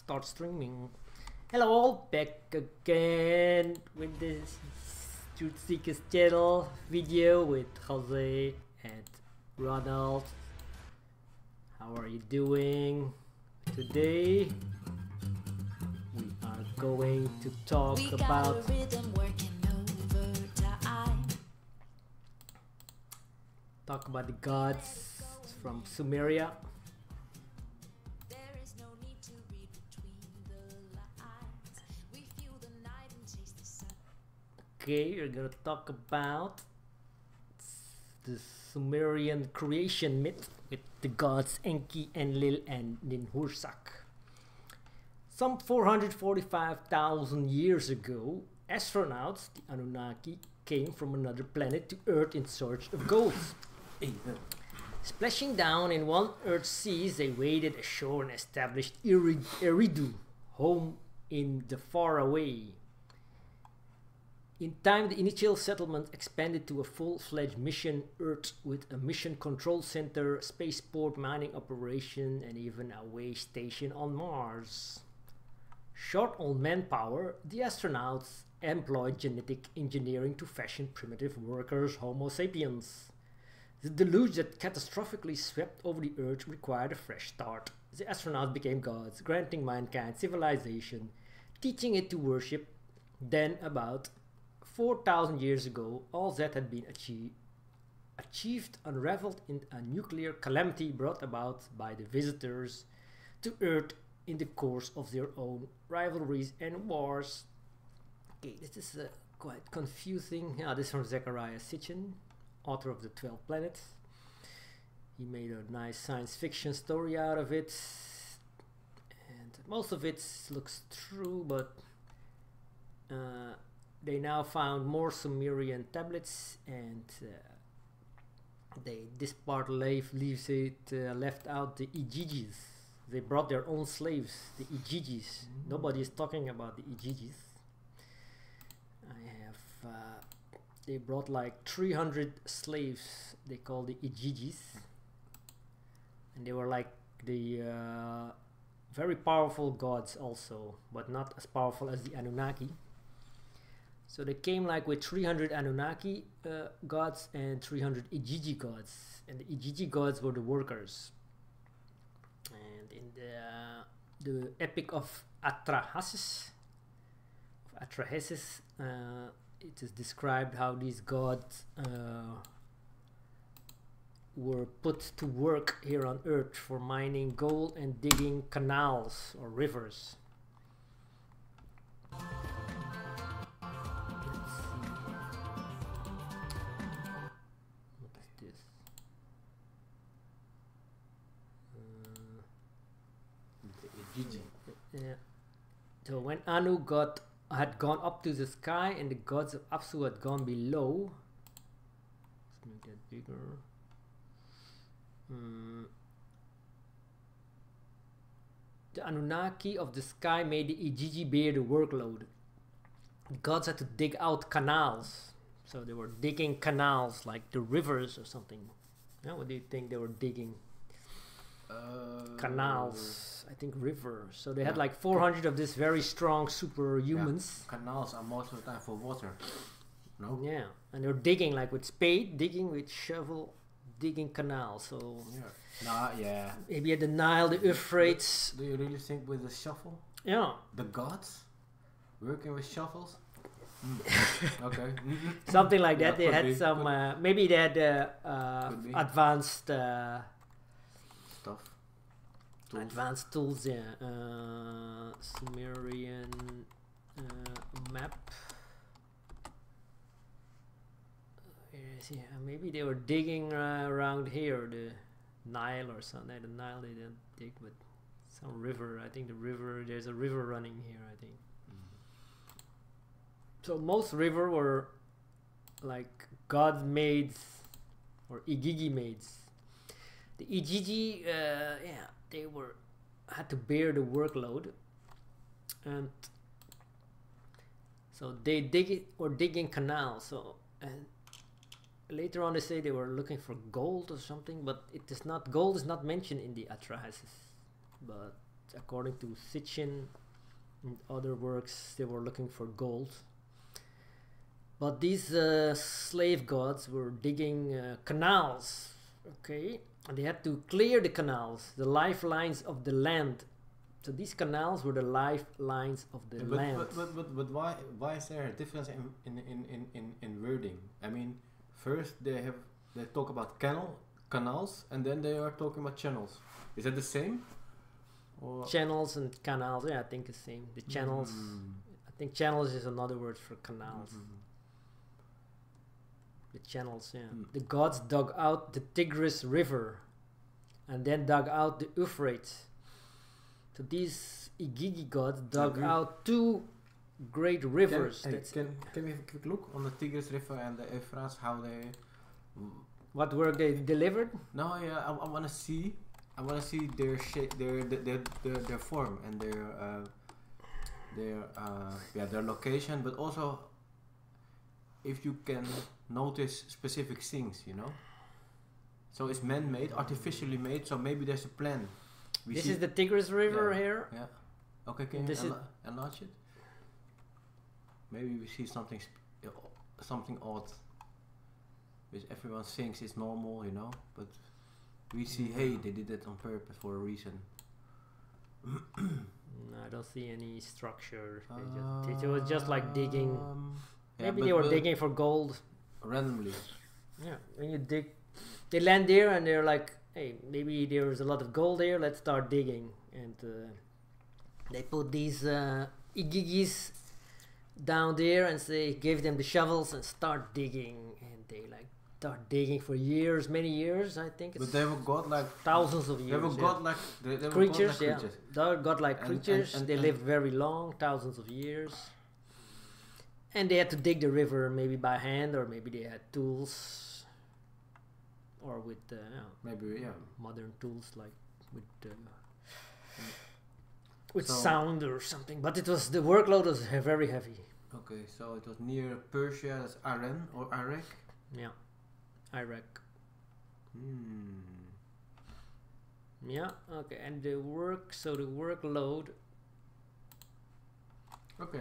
start streaming. Hello all, back again with this Ziudsura's channel video with Jose and Ronald. How are you doing? Today we are going to talk about the gods from Sumeria. Okay, we're gonna talk about the Sumerian creation myth with the gods Enki and Enlil and Ninhursag. Some 445,000 years ago, astronauts, the Anunnaki, came from another planet to Earth in search of gold. Splashing down in one Earth's seas, they waded ashore and established Eridu, home in the Faraway. In time, the initial settlement expanded to a full-fledged mission Earth with a mission control center, spaceport, mining operation, and even a way station on Mars. Short on manpower, the astronauts employed genetic engineering to fashion primitive workers, Homo sapiens. The deluge that catastrophically swept over the Earth required a fresh start. The astronauts became gods, granting mankind civilization, teaching it to worship. Then, about 4,000 years ago, all that had been achieved unraveled in a nuclear calamity brought about by the visitors to Earth in the course of their own rivalries and wars. Okay, this is quite confusing. This is from Zecharia Sitchin, author of the 12 Planets. He made a nice science fiction story out of it, and most of it looks true, but they now found more Sumerian tablets, and this part leaves it left out the Igigis. They brought their own slaves, the Igigis. Nobody is talking about the Igigis. They brought like 300 slaves. They call the Igigis, and they were like the very powerful gods also, but not as powerful as the Anunnaki. So they came like with 300 Anunnaki gods and 300 Igigi gods, and the Igigi gods were the workers. And in the epic of Atra-hasis, it is described how these gods were put to work here on Earth for mining gold and digging canals or rivers. Yeah. So when Anu had gone up to the sky and the gods of Apsu had gone below, let's make that bigger. The Anunnaki of the sky made the Igigi bear the workload. The gods had to dig out canals, so they were digging canals like the rivers or something. Yeah, what do you think they were digging? Canals, I think river. So they had like 400 of this very strong superhumans. Yeah. Canals are most of the time for water. No? Yeah, and they're digging like with spade, digging with shovel, digging canals. So yeah. Maybe at the Nile, the Euphrates. Do you really think with a shovel? Yeah. The gods working with shovels? Okay. Something like that. Yeah, they had some. Maybe they had advanced. Stuff. Tools. Advanced tools, yeah. Sumerian map. Maybe they were digging around here, the Nile or something. The Nile they didn't dig, but some river. I think the river. There's a river running here, I think. So most river were like god maids or Igigi maids. The Igigi, they had to bear the workload, and so they digging canals. So and later on they say they were looking for gold or something, but it is not. Gold is not mentioned in the Atrahasis, but according to Sitchin and other works, they were looking for gold. But these slave gods were digging canals, okay? And they had to clear the canals, the lifelines of the land. So these canals were the lifelines of the land. But why is there a difference in wording? I mean, first they talk about canals, and then they are talking about channels. Is that the same? Or Channels and canals, yeah, I think the same. The channels, I think channels is another word for canals. The channels, yeah. The gods dug out the Tigris River and then dug out the Euphrates. So these Igigi gods dug out two great rivers. Can we have a quick look on the Tigris River and the Euphrates, how they... What were they delivered? No, yeah, I want to see their shape, their form, and their location, but also if you can notice specific things, you know. So it's man-made, artificially made. So maybe there's a plan. This is the Tigris River here. Yeah. Okay, can you enlarge it? Maybe we see something odd, which everyone thinks is normal, you know, but we see, hey, they did it on purpose for a reason. No, I don't see any structure. It was just like digging. Maybe they were digging for gold. Randomly. Yeah, when you dig, they land there and they're like, hey, maybe there's a lot of gold there, let's start digging. And they put these Igigis down there and they gave them the shovels and start digging. And they like start digging for years, many years, I think. But they were godlike. Thousands of years. They were godlike. They were creatures, godlike creatures. They were godlike creatures. They lived very long, thousands of years. And they had to dig the river maybe by hand, or maybe they had tools, or with modern tools like with sound or something. But the workload was very heavy. Okay, so it was near Persia. That's Iran or Iraq. Yeah, Iraq. Yeah. Okay, and the workload. Okay.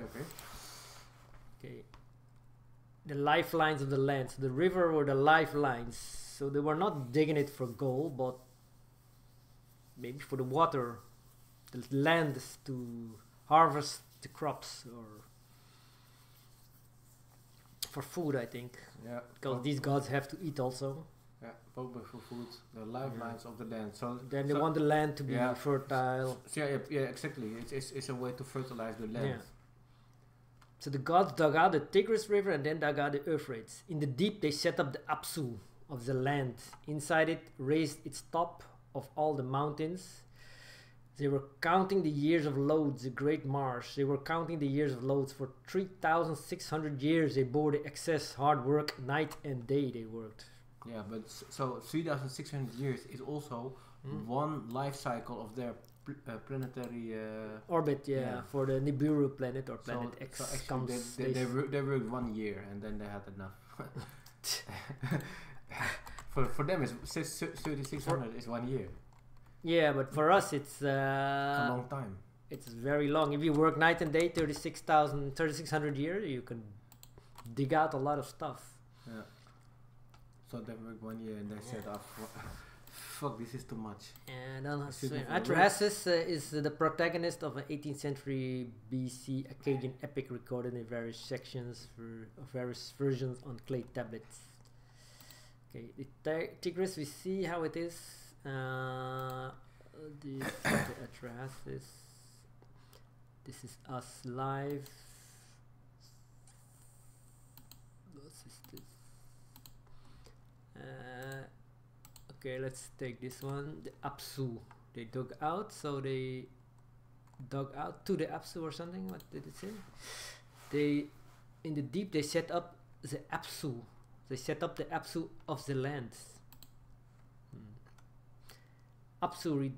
The lifelines of the land. So the river were the lifelines. So they were not digging it for gold, but maybe for the water, the land to harvest the crops, or for food, I think. Yeah. Because these gods have to eat also. Yeah, probably for food. The lifelines of the land. So then they want the land to be fertile. So yeah, exactly. It's a way to fertilize the land. Yeah. So the gods dug out the Tigris River and then dug out the Euphrates. In the deep they set up the Apsu of the land. Inside it raised its top of all the mountains. They were counting the years of loads, the great marsh. They were counting the years of loads. For 3,600 years they bore the excess hard work. Night and day they worked. Yeah, but so 3,600 years is also one life cycle of their planetary orbit, for the Nibiru planet or planet X. So actually they worked 1 year and then they had enough. for them, it's 3,600 is 1 year. Yeah, but for us it's a long time. It's very long. If you work night and day, 3,600 years, you can dig out a lot of stuff. Yeah. So they worked 1 year and they said, fuck, this is too much. And Atrahasis is the protagonist of an 18th century BC Akkadian epic recorded in various sections of various versions on clay tablets. Okay, the Tigris, we see how it is. The Atrahasis. This is us live. What is this? Okay, let's take this one. The Apsu. They dug out, so they dug out to the Apsu or something. What did it say? They, in the deep, they set up the Apsu. They set up the Apsu of the land. Apsu,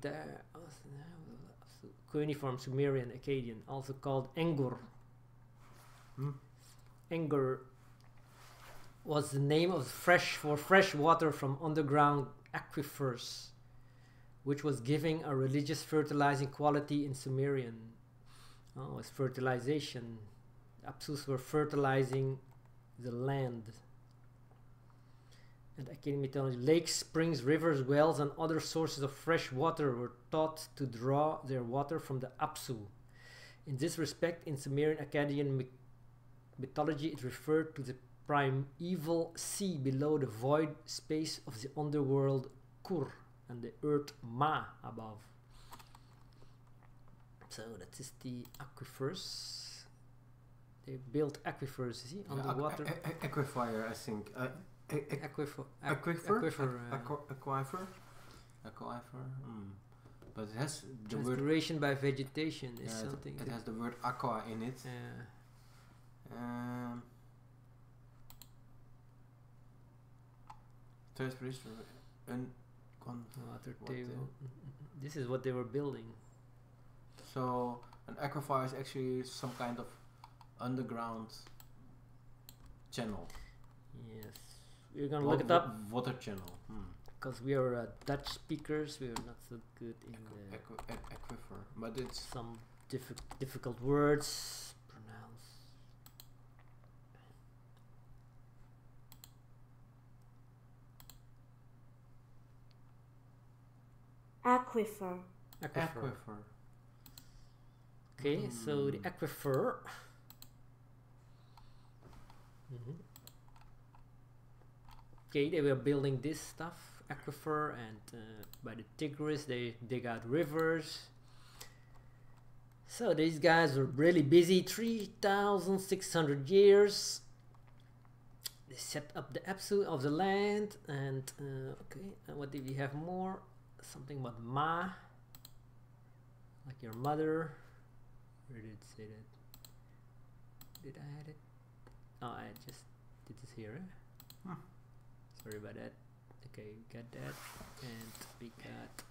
cuneiform Sumerian Akkadian, also called Engur. Engur was the name of fresh water from underground aquifers which was giving a religious fertilizing quality in Sumerian. Oh, it's fertilization. Apsus were fertilizing the land. And Akkadian mythology, lakes, springs, rivers, wells, and other sources of fresh water were thought to draw their water from the Apsu. In this respect, in Sumerian Akkadian mythology, it referred to the primeval sea below the void space of the underworld Kur and the earth Ma above. So that is the aquifers. They built aquifers, you see, underwater. Aquifer, I think. Aquifer. But it has the transpiration word by vegetation is something. It has the word aqua in it. Transpiration and water table. This is what they were building. So an aquifer is actually some kind of underground channel. Yes, we're gonna look it up. Water channel. Because we are Dutch speakers, we are not so good in aquifer, but it's some difficult words pronounce. Aquifer. Aquifer. Okay, so the aquifer. Okay, they were building this stuff, aquifer, and by the Tigris they dig out rivers. So these guys were really busy. 3,600 years. They set up the Apsu of the land, and okay, and what did we have more? Something about Ma, like your mother. Where did it say that? Did I add it? Oh, I just did this here. Sorry about that. Okay, we got that, and we got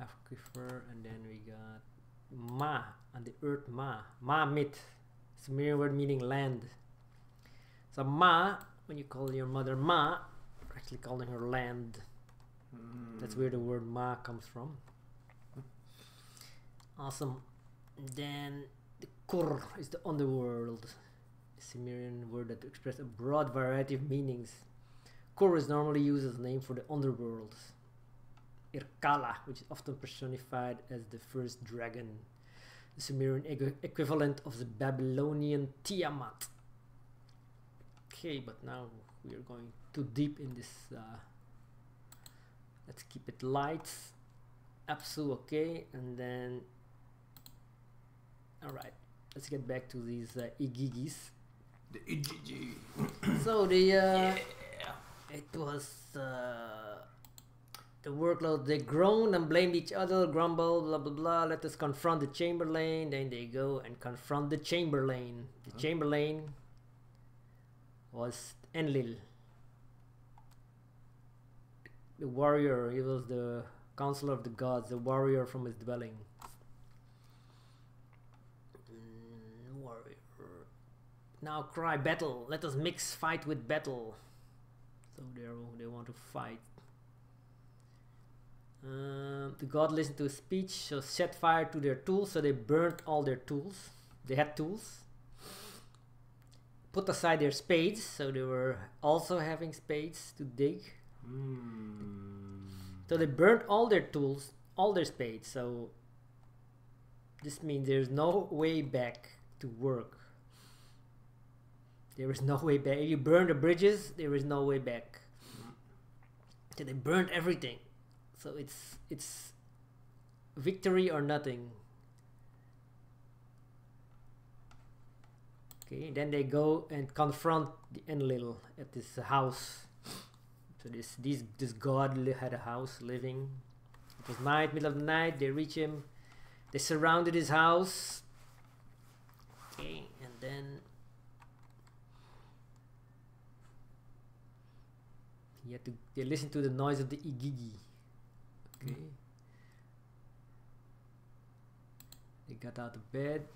aquifer, and then we got Ma, and the earth Ma. Ma myth, Sumerian word meaning land. So Ma, when you call your mother Ma, you're actually calling her land. That's where the word Ma comes from. Awesome. And then the Kur is the underworld. Sumerian word that expresses a broad variety of meanings. Kur is normally used as a name for the underworld. Irkala, which is often personified as the first dragon, the Sumerian equivalent of the Babylonian Tiamat. Okay, but now we are going too deep in this. Let's keep it light. Apsu, okay, and then alright, let's get back to these Igigis. The Igigi. So the it was the workload. They groaned and blamed each other, grumbled, blah blah blah. Let us confront the Chamberlain. Then they go and confront the Chamberlain. The Chamberlain was Enlil, the warrior. He was the counselor of the gods, the warrior from his dwelling. Now cry battle, let us mix fight with battle. So they want to fight. The god listened to his speech, so set fire to their tools, so they burnt all their tools. They had tools. Put aside their spades, so they were also having spades to dig. So they burnt all their tools, all their spades, so this means there's no way back to work. There is no way back. If you burn the bridges, there is no way back. So they burned everything. So it's victory or nothing. Okay, then they go and confront the Enlil at this house. So this god had a house living. It was night, middle of the night. They reach him. They surrounded his house. Okay, and then they listen to the noise of the Igigi. Okay. They got out of bed.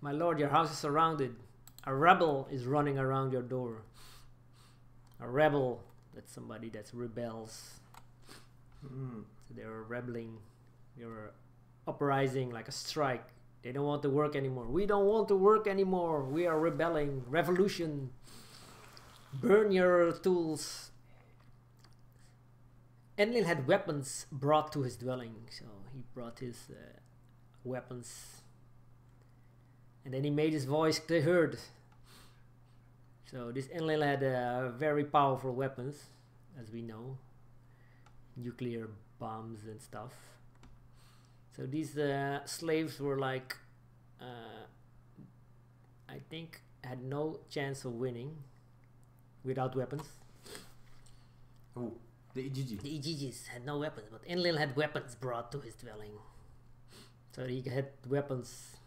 My lord, your house is surrounded. A rebel is running around your door. A rebel, that's somebody that rebels. So they're rebelling. They're uprising, like a strike. They don't want to work anymore. We don't want to work anymore. We are rebelling. Revolution. Burn your tools. Enlil had weapons brought to his dwelling. So he brought his weapons. And then he made his voice heard. So this Enlil had very powerful weapons, as we know. Nuclear bombs and stuff. So these slaves were like, I think, had no chance of winning without weapons. Oh, the Igigi. The Igigis had no weapons, but Enlil had weapons brought to his dwelling. So he had weapons.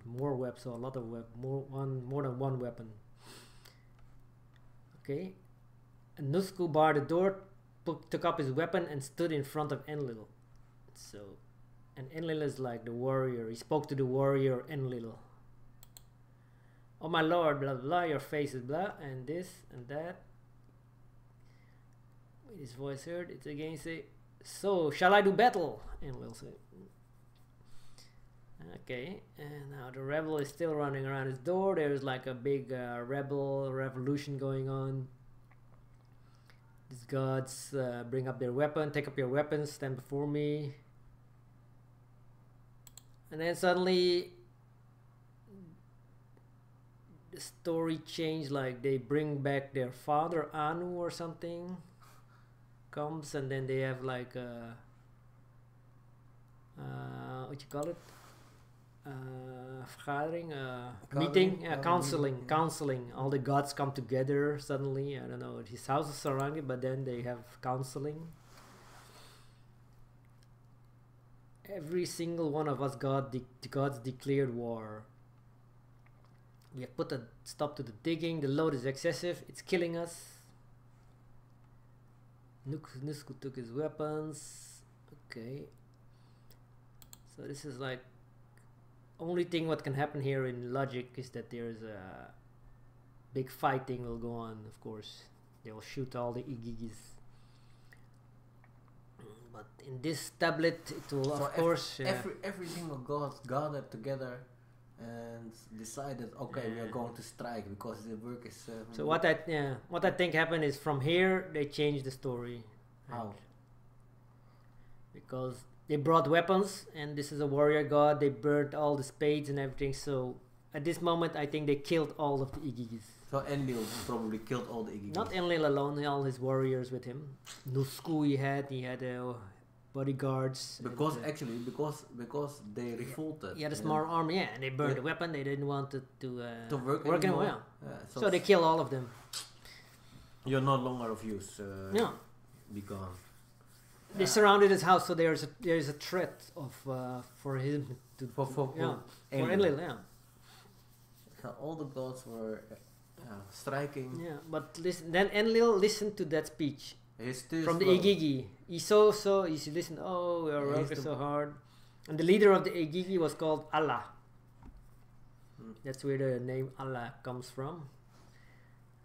More weapons, so a lot of more than one weapon. Okay, and Nusku barred the door, took up his weapon, and stood in front of Enlil. So, and Enlil is like the warrior. He spoke to the warrior Enlil. Oh my lord, blah blah. Your face is blah, and this and that. With his voice heard, it's again say, "So shall I do battle?" Enlil said. Okay, and now the rebel is still running around his door. There's like a big revolution going on. These gods bring up their weapon, take up your weapons, stand before me. And then suddenly the story changed, like they bring back their father Anu or something. Comes and then they have like a what you call it? Vergadering, meeting, counseling. All the gods come together suddenly. I don't know. His house is surrounded, but then they have counseling. Every single one of us the gods declared war. We have put a stop to the digging. The load is excessive. It's killing us. Nusku took his weapons. Okay. So this is like only thing what can happen here in logic is that there's a big fighting will go on. Of course, they will shoot all the Igigis. But in this tablet, it will so of course every single god gathered together and decided, okay, we are going to strike because the work is. So what I think happened is from here they changed the story. How? Because they brought weapons, and this is a warrior god. They burnt all the spades and everything. So at this moment, I think they killed all of the Igigis. So Enlil probably killed all the Igigis. Not Enlil alone, all his warriors with him. Nusku he had bodyguards. Because because they revolted. He had a small army, and they burned the weapon. They didn't want it to work anymore. Yeah. So they killed all of them. You're no longer of use. Be gone. They surrounded his house, so there's a threat of for him to for Enlil. Yeah. So all the gods were striking. Yeah, but listen. Then Enlil listened to that speech from the Igigi. He listened. Oh, we are working so hard, and the leader of the Igigi was called Allah. That's where the name Allah comes from.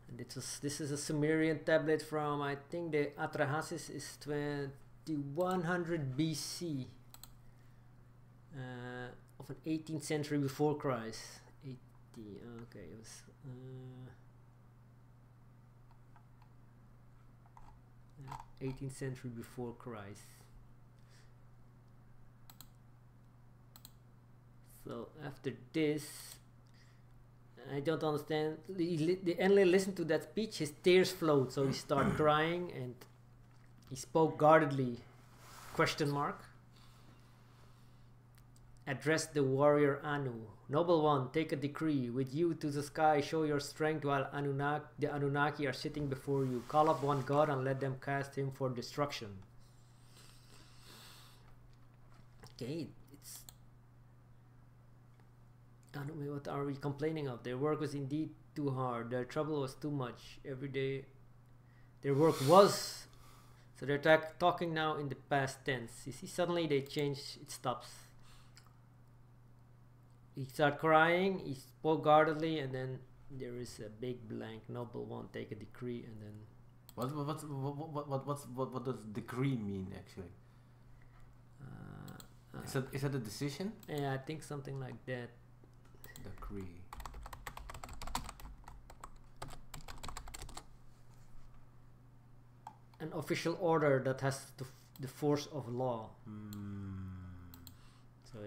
And this is a Sumerian tablet from, I think the Atra-hasis is 2100 BC of an 18th century before Christ. 18th century before Christ. So after this, I don't understand. The Enlil listened to that speech. His tears flowed, so he started crying, and he spoke guardedly. Question mark. Addressed the warrior Anu. Noble one, take a decree. With you to the sky, show your strength while the Anunnaki are sitting before you. Call up one god and let them cast him for destruction. Okay, what are we complaining of? Their work was indeed too hard. Their trouble was too much. Every day their work was. So they're talking now in the past tense. You see, suddenly they change, it stops. He started crying, he spoke guardedly, and then there is a big blank. Noble won't take a decree, and then what does decree mean actually? Is that a decision? Yeah, I think something like that. Decree. An official order that has the force of law. So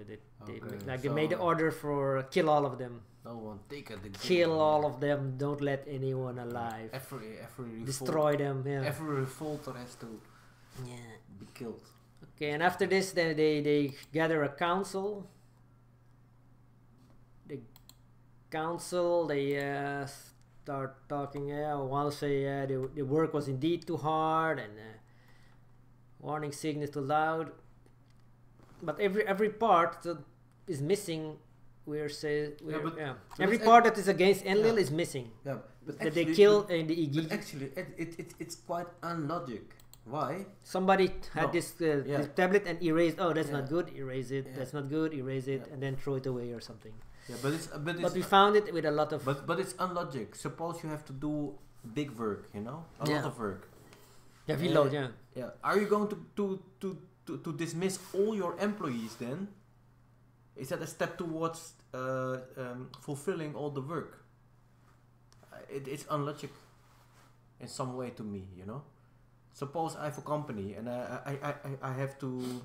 they made the order for kill all of them. No one take a decree. Kill all of them. Don't let anyone alive. Every destroy them. Yeah. Every revolter has to be killed. Okay, and after this, then they gather a council. The council, they start talking. One say the work was indeed too hard, and warning signals too loud. But every part that is missing. Every part that is against Enlil is missing. Yeah, but that they kill in the Igigi. But actually, it's quite unlogic. Why? Somebody had this tablet and erased. Oh, that's not good. Erase it. That's not good. Erase it, and then throw it away or something. Yeah, but we found it with a lot of. But it's unlogic. Suppose you have to do big work, a lot of work. Yeah, reload. Yeah. Are you going to dismiss all your employees then? Is that a step towards fulfilling all the work? It's unlogic in some way to me, Suppose I have a company and I have to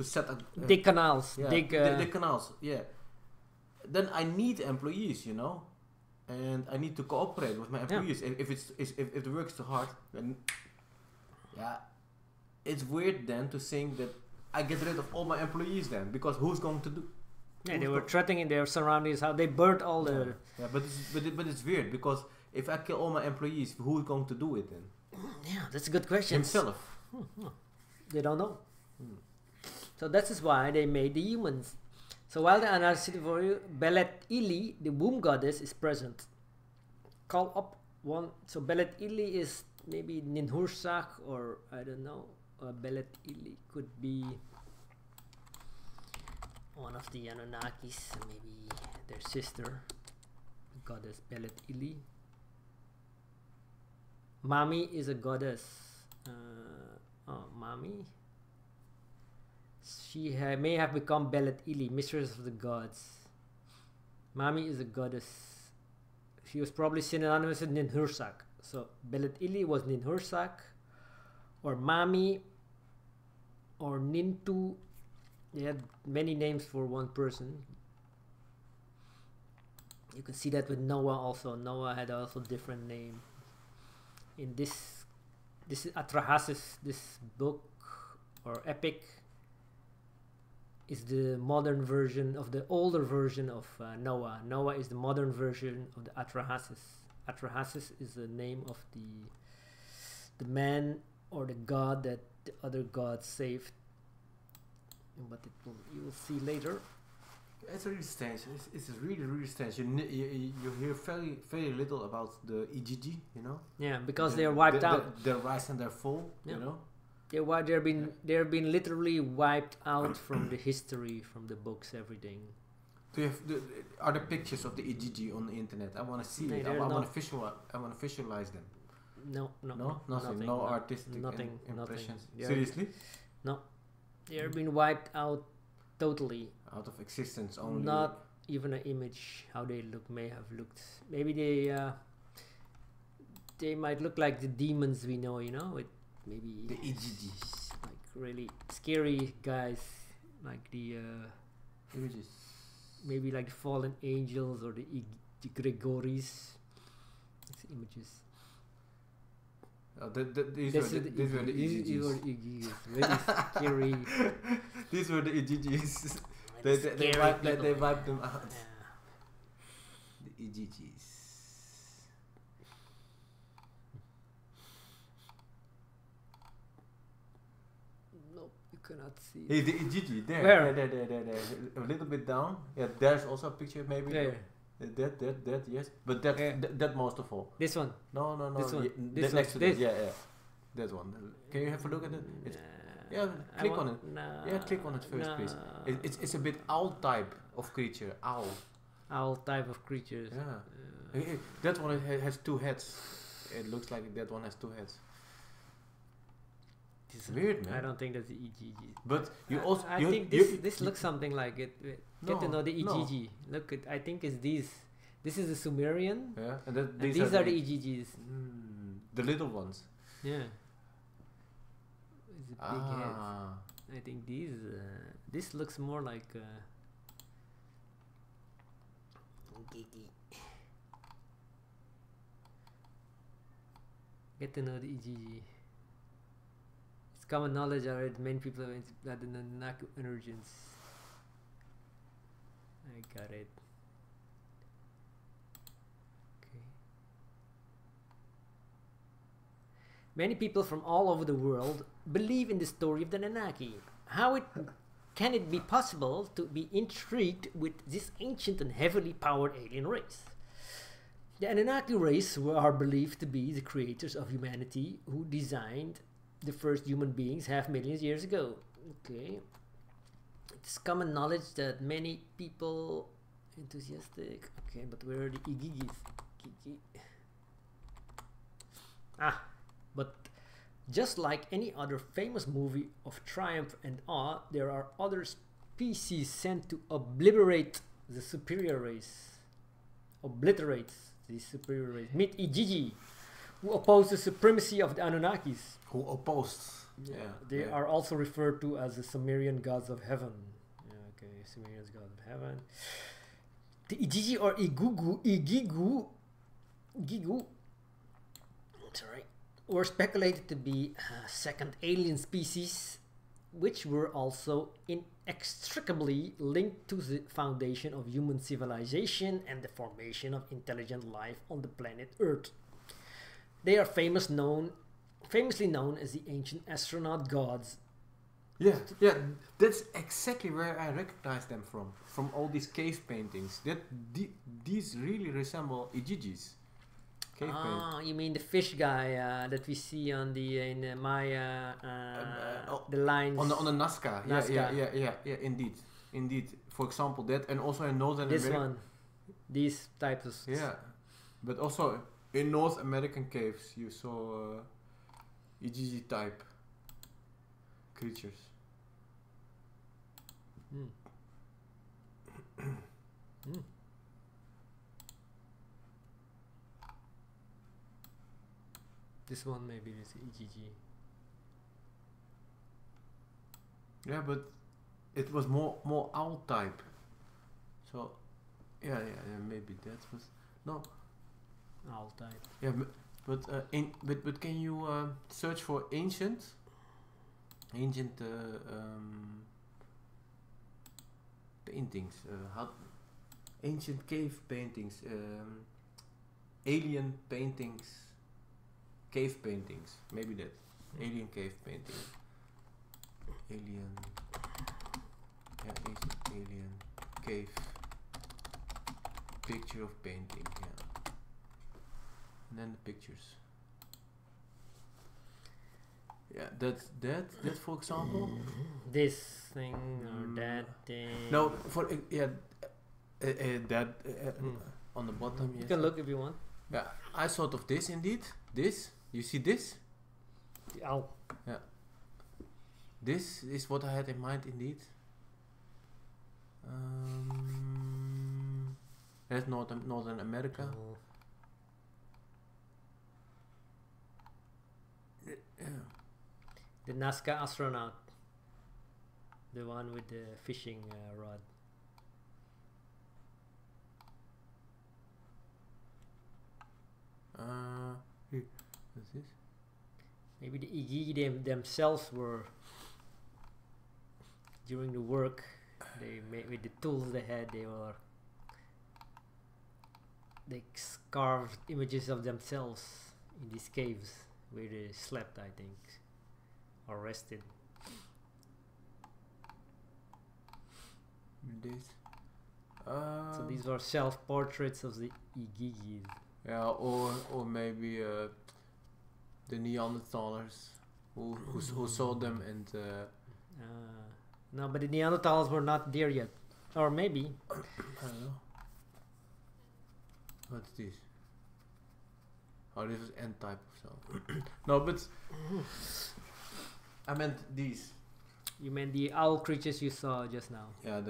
set a dig canals, dig canals, Then I need employees, and I need to cooperate with my employees. If the work is too hard, then it's weird then to think that I get rid of all my employees then, because who's going to do? Yeah, they were threatening their surroundings. How they burnt all the. Yeah, but it's weird because if I kill all my employees, who's going to do it then? Yeah, that's a good question. Himself. They don't know. So that is why they made the humans. So while the Anarchy Belet Ili, the womb goddess, is present, call up one. So Belet Ili is maybe Ninhursag, or I don't know. Belet Ili could be one of the Anunnakis, maybe their sister, goddess Belet Ili. Mami is a goddess. Mami. She may have become Belet Ili, mistress of the gods. Mami is a goddess. She was probably synonymous with Ninhursag. So Belet Ili was Ninhursag, or Mami, or Nintu. They had many names for one person. You can see that with Noah also. Noah had also different name. In this is Atrahasis. This book or epic is the modern version of the older version of Noah. Noah is the modern version of the Atrahasis. Atrahasis is the name of the man or the god that the other gods saved. But you will see later. It's really strange. It's really strange. You hear very little about the Igigi, Yeah, because they are wiped out. Their rise and their fall, They've been literally wiped out from the history, from the books, everything. Are there pictures of the Igigi on the internet? I want to see it. I want to visualize them. No, nothing. No artistic impressions. Seriously? No. They've been wiped out totally. Out of existence only. Not even an image how they may have looked. Maybe they might look like the demons we know, with maybe the Igigi, like really scary guys, like the images. Maybe like the fallen angels or the Gregories. It's images. These were the Igigis. Very scary. These were the Igigis. They wiped them out. Yeah. The Igigis. Nope, you cannot see. Hey, the Igigi, there. Where? There. A little bit down. Yeah, there's also a picture, maybe. There. That, yes. But that most of all. This one? No. This one? This next to this? Yeah. That one. Can you have a look at it? Click on it. No, click on it first, please. It's a bit owl type of creature. Owl. owl type of creatures. Yeah. That one has two heads. It looks like that one has two heads. It's weird, man. I don't think that's the Igigi. But you also... I think this looks something like it. Get to know the Igigi. No. Look, I think it's these. This is the Sumerian. Yeah, and these are the Igigis. The little ones. Yeah. It's a big head. I think these. This looks more like. Igigi. Get to know the Igigi. It's common knowledge already. Many people have the Anunnaki origins. I got it. Okay. Many people from all over the world believe in the story of the Anunnaki. How can it be possible to be intrigued with this ancient and heavily powered alien race? The Annunaki race are believed to be the creators of humanity who designed the first human beings half million years ago. Okay. It's common knowledge that many people enthusiastic. Okay, but where are the Igigis? But just like any other famous movie of triumph and awe, there are other species sent to obliterate the superior race. Meet Igigi, who oppose the supremacy of the Anunnakis. Who opposed? Yeah, they are also referred to as the Sumerian gods of heaven. Yeah, okay, Sumerian gods of heaven. The Igigi or Igigu, were speculated to be a second alien species, which were also inextricably linked to the foundation of human civilization and the formation of intelligent life on the planet Earth. They are famously known as the ancient astronaut gods. Yeah, that's exactly where I recognize them from all these cave paintings. These really resemble Igigis. You mean the fish guy that we see on the Maya the lines on the Nazca. Yeah, indeed. For example, that, and also in Northern America. These types of but also in North American caves you saw Igigi type creatures. This one maybe is Igigi. Yeah, but it was more owl type. So yeah, maybe that was no owl type. Yeah, but can you search for ancient paintings? Ancient cave paintings, alien paintings. Cave paintings, maybe that. Alien cave painting. Alien cave picture of painting, and then the pictures. Yeah, that for example. This thing or that thing. No, for that on the bottom. You can look if you want. Yeah, I thought of this indeed. This. You see this? The owl. Yeah. This is what I had in mind indeed. That's Northern America. Oh. Yeah. The Nazca astronaut. The one with the fishing rod. What's this? Maybe the Igigi themselves were, during the work, they made with the tools they had, they carved images of themselves in these caves where they slept, I think, or rested. So these are self-portraits of the Igigis. Yeah, or maybe the Neanderthalers who saw them and. No, but the Neanderthals were not there yet, or maybe. I don't know. What's this? Oh, this is N type of cell. No, but I meant these. You meant the owl creatures you saw just now? Yeah,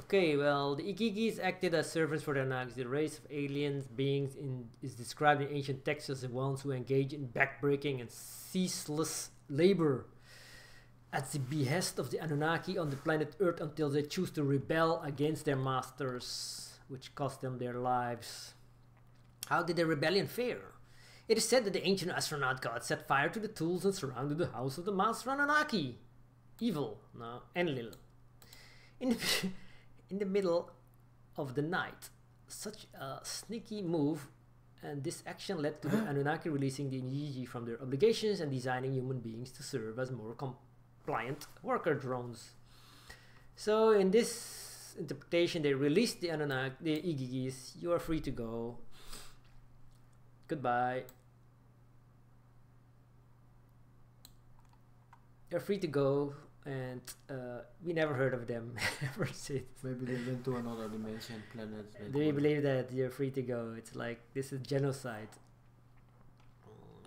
Okay, well, the Igigis acted as servants for the Anunnaki. The race of aliens beings is described in ancient texts as the ones who engage in backbreaking and ceaseless labor at the behest of the Anunnaki on the planet Earth until they choose to rebel against their masters, which cost them their lives. How did the rebellion fare? It is said that the ancient astronaut god set fire to the tools and surrounded the house of the master Anunnaki. Evil, no, Enlil. In the middle of the night, such a sneaky move, and this action led to the Anunnaki releasing the Igigi from their obligations and designing human beings to serve as more compliant worker drones. So in this interpretation, they released the Anunnaki, the Igigis. You are free to go. Goodbye. You're free to go, and we never heard of them ever since. Maybe they went to another dimension, planet. Do you believe that you're free to go? It's like this is genocide,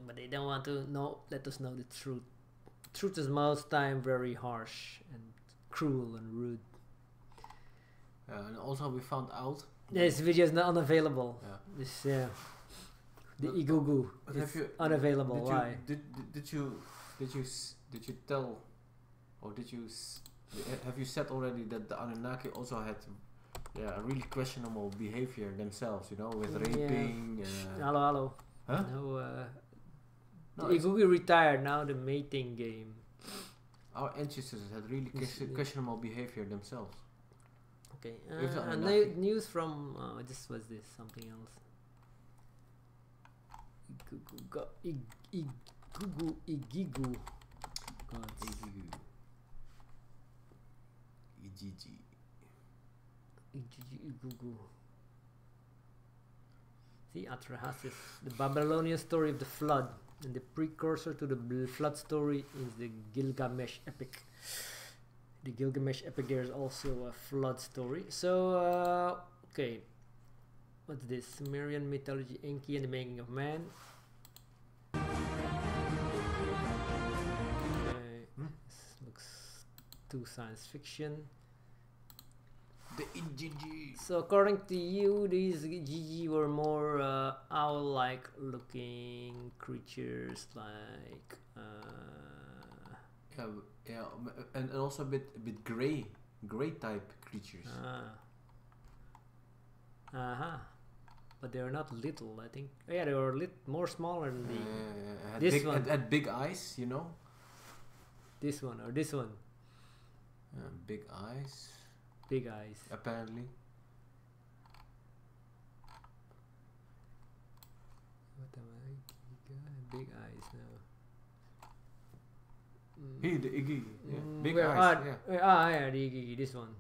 but they don't want to let us know the truth. Truth is most time very harsh and cruel and rude. And also we found out this video is not unavailable. Yeah. This the Igigu is unavailable. Why? Did you tell, or have you said already that the Anunnaki also had a really questionable behavior themselves, you know, with raping? Hello. Huh? No, the Igigu retired, now the mating game. Our ancestors had really questionable behavior themselves. Okay, news from this was this something else. Igigu. Igigi. Igigu. See, Atra-hasis, the Babylonian story of the flood, and the precursor to the flood story is the Gilgamesh epic. The Gilgamesh epic, there is also a flood story. So, okay, what's this? Sumerian mythology, Enki and the making of man. This looks too science fiction. The Igigi. So according to you, these Igigi were more owl-like looking creatures, like and also a bit gray type creatures. But they were not little, I think. Oh, yeah, they were more smaller than had big eyes, you know. This one or this one. Big eyes. Big eyes. Apparently. What am I? Big eyes now. Here, the Igigi. Big eyes. Yeah, the Igigi, this one.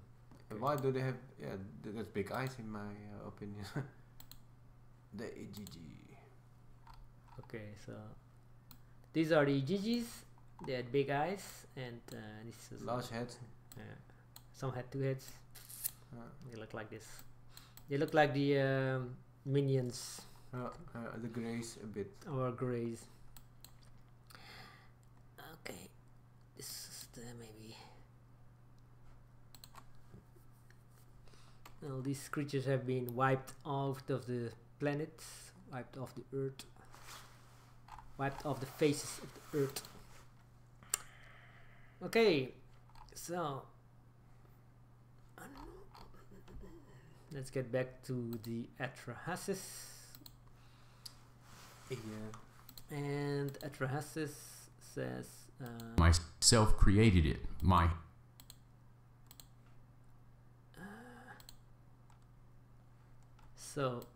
Why do they have? Yeah, that's big eyes in my opinion. The Igigi. Okay, so these are the Igigis. They had big eyes, and this is large heads. Yeah, some had 2 heads. They look like this. They look like the minions. The greys a bit. Or greys. Okay, this is maybe. Well, these creatures have been wiped out of the planets, wiped off the earth, wiped off the faces of the earth. Okay, so let's get back to the Atra-hasis. Yeah. And Atra-hasis says myself created it. So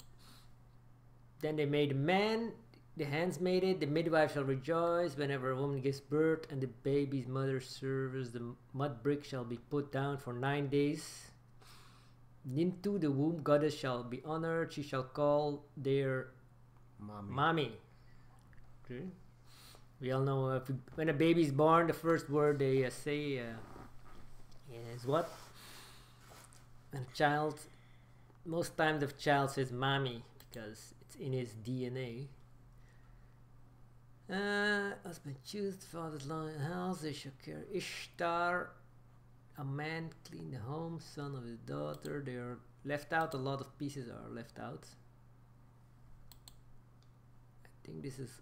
then they made a man, the hands made it, the midwife shall rejoice whenever a woman gives birth, and the baby's mother serves. The mud brick shall be put down for 9 days. Into the womb goddess shall be honored. She shall call their mommy. Okay. We all know when a baby is born, the first word they say is what? And a child most times the child says mommy because it's in his DNA. Husband choose the father's line house. They shall care Ishtar. A man clean the home, son of his daughter. They are left out. A lot of pieces are left out. I think this is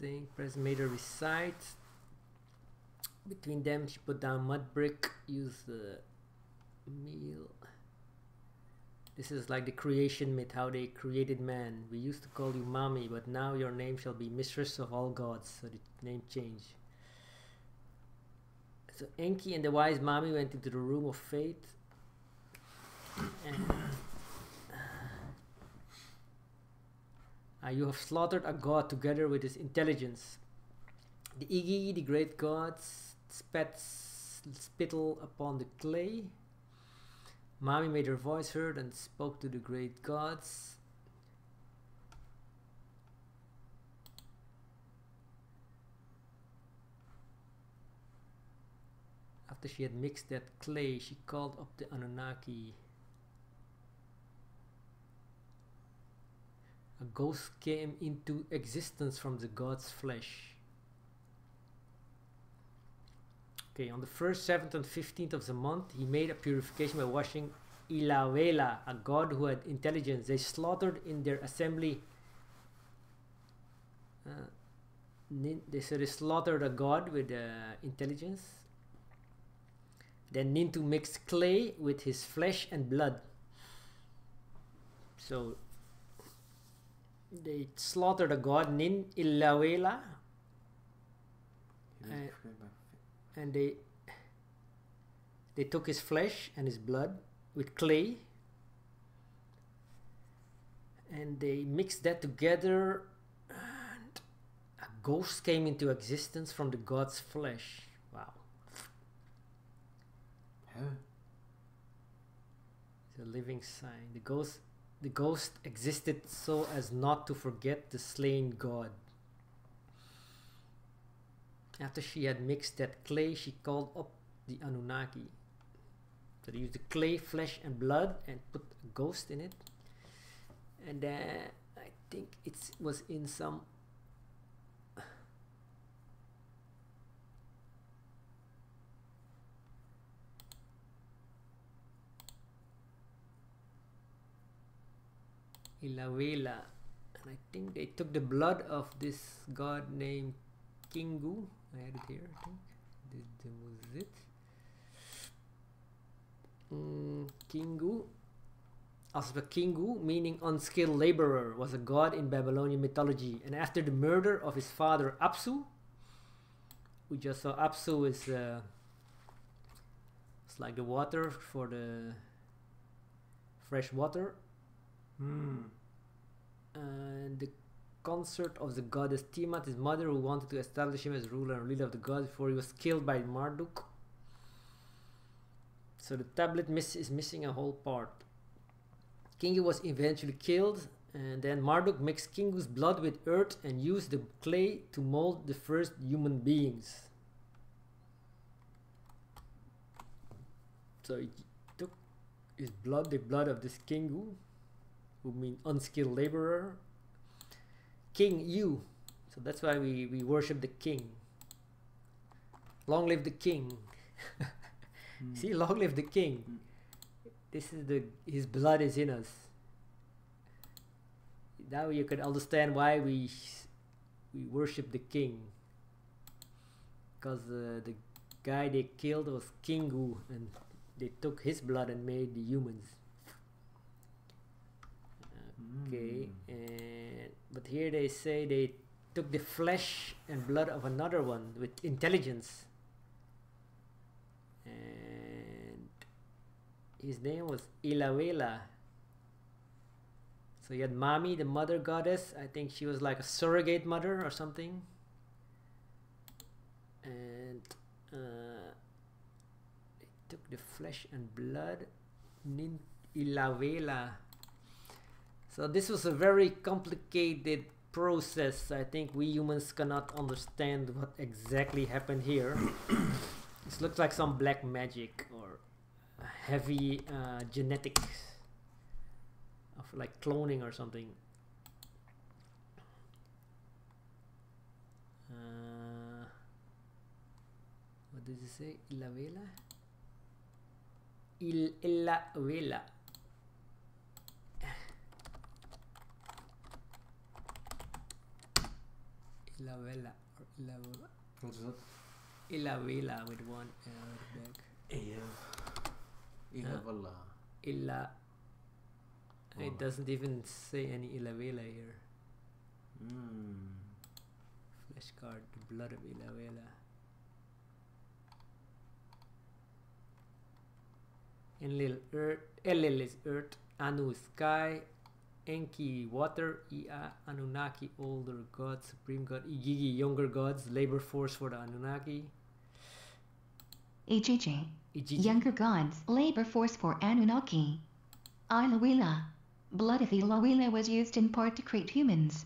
thing. President made her recite. Between them, she put down mud brick. Use the meal. This is like the creation myth, how they created man. We used to call you mommy, but now your name shall be mistress of all gods. So the name changed. So Enki and the wise mommy went into the room of fate. And you have slaughtered a god together with his intelligence. The Igigi, the great gods, spat spittle upon the clay. Mami made her voice heard and spoke to the great gods. After she had mixed that clay, she called up the Anunnaki. A ghost came into existence from the god's flesh. Okay, on the 1st, 7th, and 15th of the month, he made a purification by washing Ilawela, a god who had intelligence. They slaughtered in their assembly. They slaughtered a god with intelligence. Then Nintu mixed clay with his flesh and blood. So they slaughtered a god, Nin Ilawela. And they took his flesh and his blood with clay, and they mixed that together, and a ghost came into existence from the god's flesh. Wow. Huh? It's a living sign. The ghost existed so as not to forget the slain god. After she had mixed that clay, she called up the Anunnaki. So they used the clay, flesh and blood and put a ghost in it. And I think it was in some... Ilawela. And I think they took the blood of this god named Kingu. I had it here, I think. This was it. Kingu. Also, Kingu, meaning unskilled laborer, was a god in Babylonian mythology. And after the murder of his father Apsu, we just saw Apsu is it's like the water for the fresh water. And the consort of the goddess Tiamat, his mother, who wanted to establish him as ruler and leader of the gods before he was killed by Marduk. So the tablet is missing a whole part. Kingu was eventually killed, and then Marduk mixed Kingu's blood with earth and used the clay to mold the first human beings. So he took his blood, the blood of this Kingu, who means unskilled laborer. King you. So that's why we worship the king. Long live the king. See, long live the king. This is his blood is in us. Now you can understand why we worship the king. Because the guy they killed was Kingu, and they took his blood and made the humans. Okay, but here they say they took the flesh and blood of another one with intelligence, and his name was Ilawela. So you had Mami, the mother goddess. I think she was like a surrogate mother or something. and they took the flesh and blood. Ilavela. So this was a very complicated process. I think we humans cannot understand what exactly happened here. This looks like some black magic or heavy genetics of like cloning or something. What does it say? Ilavela? Ilavela. Ilavela or Ilavela. What is that? Ilavela with one L back. Ilavela. Illa. It doesn't even say any Ilavela here. Flesh card, the blood of Ilavela. Enlil, earth. Enlil is earth. Anu is sky. Enki, water. Ea, Anunnaki, older gods. Supreme god. Igigi, younger gods. Labor force for the Anunnaki. Igigi, Igigi. younger gods. Labor force for Anunnaki. Ilawila, blood of Ilawila was used in part to create humans.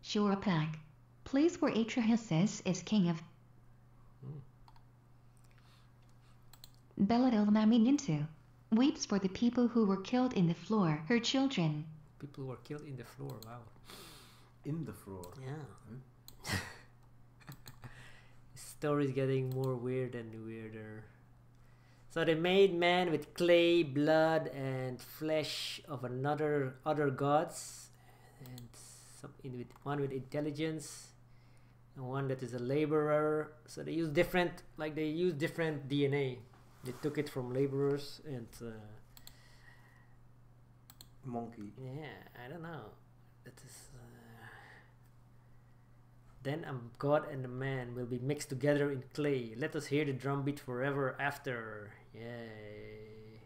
Shuruppak, place where Atrahasis is king of. Beladil Maminintu, weeps for the people who were killed in the floor, her children. People were killed in the floor, wow. In the floor? Yeah. Story's getting more weird and weirder. So they made man with clay, blood, and flesh of other gods, and one with intelligence, and one that is a laborer. So they use different DNA. They took it from laborers and monkey. Yeah, I don't know. That is. Then a god and a man will be mixed together in clay. Let us hear the drumbeat forever after. Yay!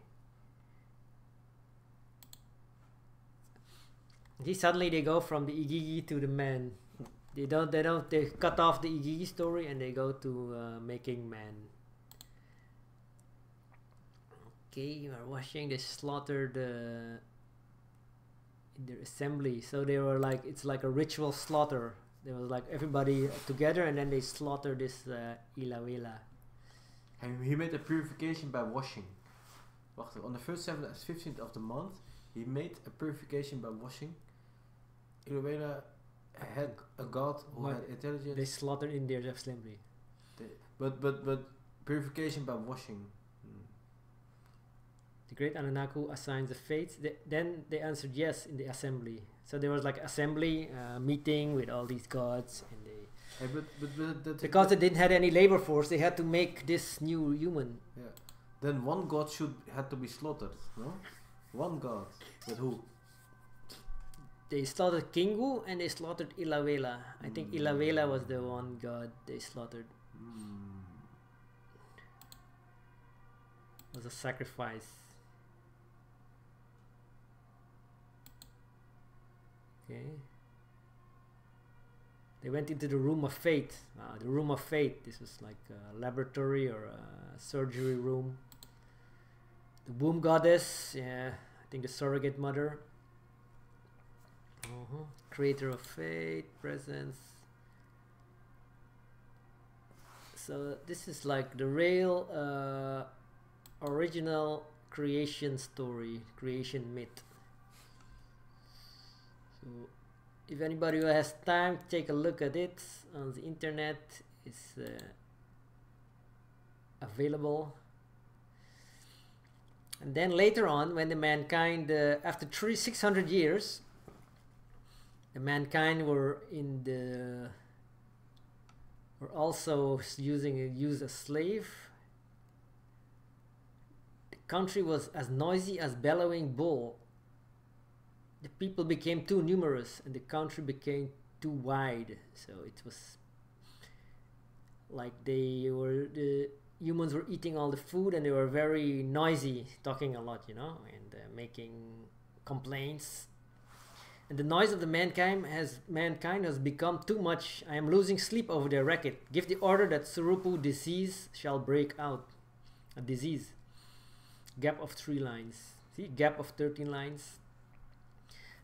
Suddenly they go from the Igigi to the man. They cut off the Igigi story and they go to making man. Okay, you are watching. They slaughtered in their assembly. So they were like, it's like a ritual slaughter. There was like everybody together and then they slaughtered this Ilawela. And he made a purification by washing. Wacht, on the first 15th of the month, he made a purification by washing. Ilawela had a god who had intelligence. They slaughtered in their assembly. But purification by washing. The great Anunnaki assigns the fates. Then they answered yes in the assembly. So there was like assembly meeting with all these gods, and they because they didn't have any labor force, they had to make this new human. Yeah. Then one god had to be slaughtered, no? One god. But who? They slaughtered Kingu and they slaughtered Ilawela. I think Ilawela was the one god they slaughtered. It was a sacrifice. Okay. They went into the room of fate. The room of fate. This was like a laboratory or a surgery room. The womb goddess. Yeah, I think the surrogate mother. Creator of fate, presence. So this is like the real original creation story, creation myth. So if anybody who has time, take a look at it on the internet. It's available. And then later on, when the mankind, after 600 years, the mankind were also used as slave. The country was as noisy as bellowing bull. The people became too numerous and the country became too wide. So it was like the humans were eating all the food and they were very noisy, talking a lot, you know, and making complaints. And the noise of the mankind has become too much. I am losing sleep over their racket. Give the order that Shuruppak disease shall break out. A disease. Gap of 3 lines. See, gap of 13 lines.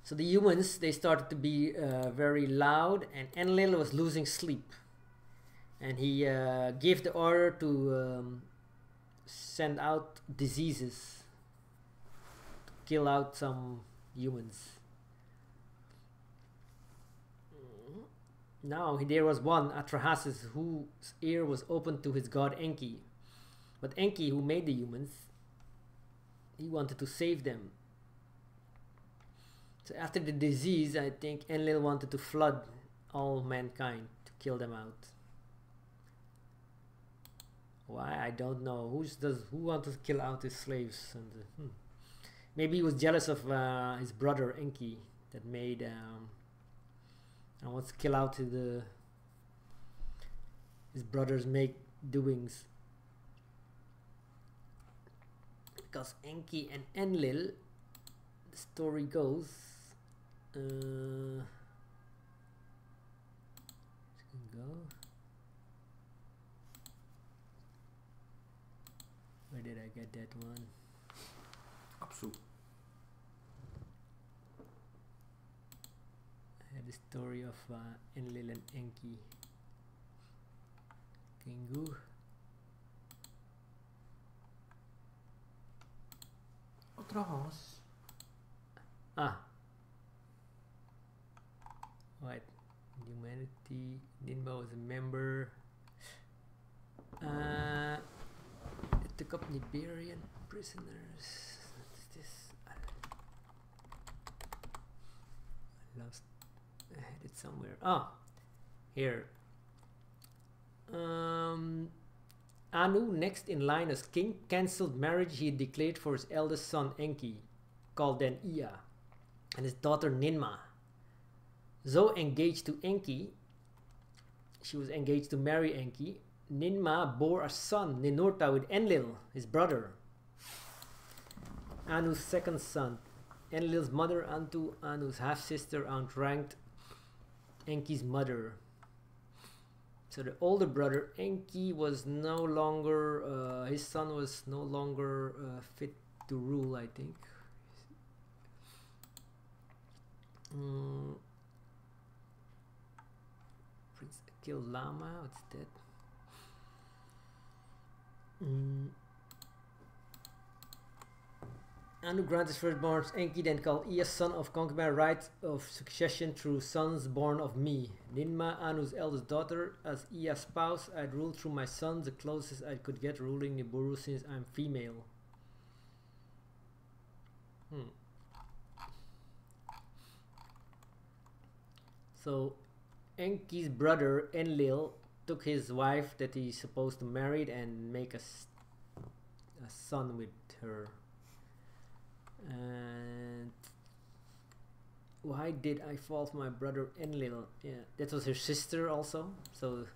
So the humans, they started to be very loud, and Enlil was losing sleep. And he gave the order to send out diseases to kill out some humans. Now there was one, Atra-hasis, whose ear was open to his god Enki. But Enki, who made the humans, he wanted to save them. So after the disease, I think Enlil wanted to flood all mankind to kill them out. Why? I don't know. Who wanted to kill out his slaves? And, maybe he was jealous of his brother Enki that made and wants to kill out his brother's make doings. Because Enki and Enlil, the story goes, where did I get that one? Apsu. I had the story of Enlil and Enki. Igigu. Atrahasis. What? Humanity. Ninma was a member. It took up Liberian prisoners. What's this? I lost. I had it somewhere. Here. Anu, next in line as king, cancelled marriage he declared for his eldest son Enki, called then Ea, and his daughter Ninma. Though engaged to Enki, she was engaged to marry Enki. Ninma bore a son, Ninurta, with Enlil, his brother. Anu's second son. Enlil's mother, Antu, Anu's half-sister, outranked Enki's mother. So the older brother Enki was no longer, his son was no longer fit to rule, I think. Prince Akil Lama, what's that? Anu granted his firstborn Enki, then called Ea, son of concubine, right of succession through sons born of me. Ninma, Anu's eldest daughter, as Ea's spouse, I'd rule through my sons, the closest I could get ruling Nibiru since I'm female. So Enki's brother Enlil took his wife that he's supposed to marry and make a son with her. And why did I fault my brother Enlil? Yeah, that was her sister also. So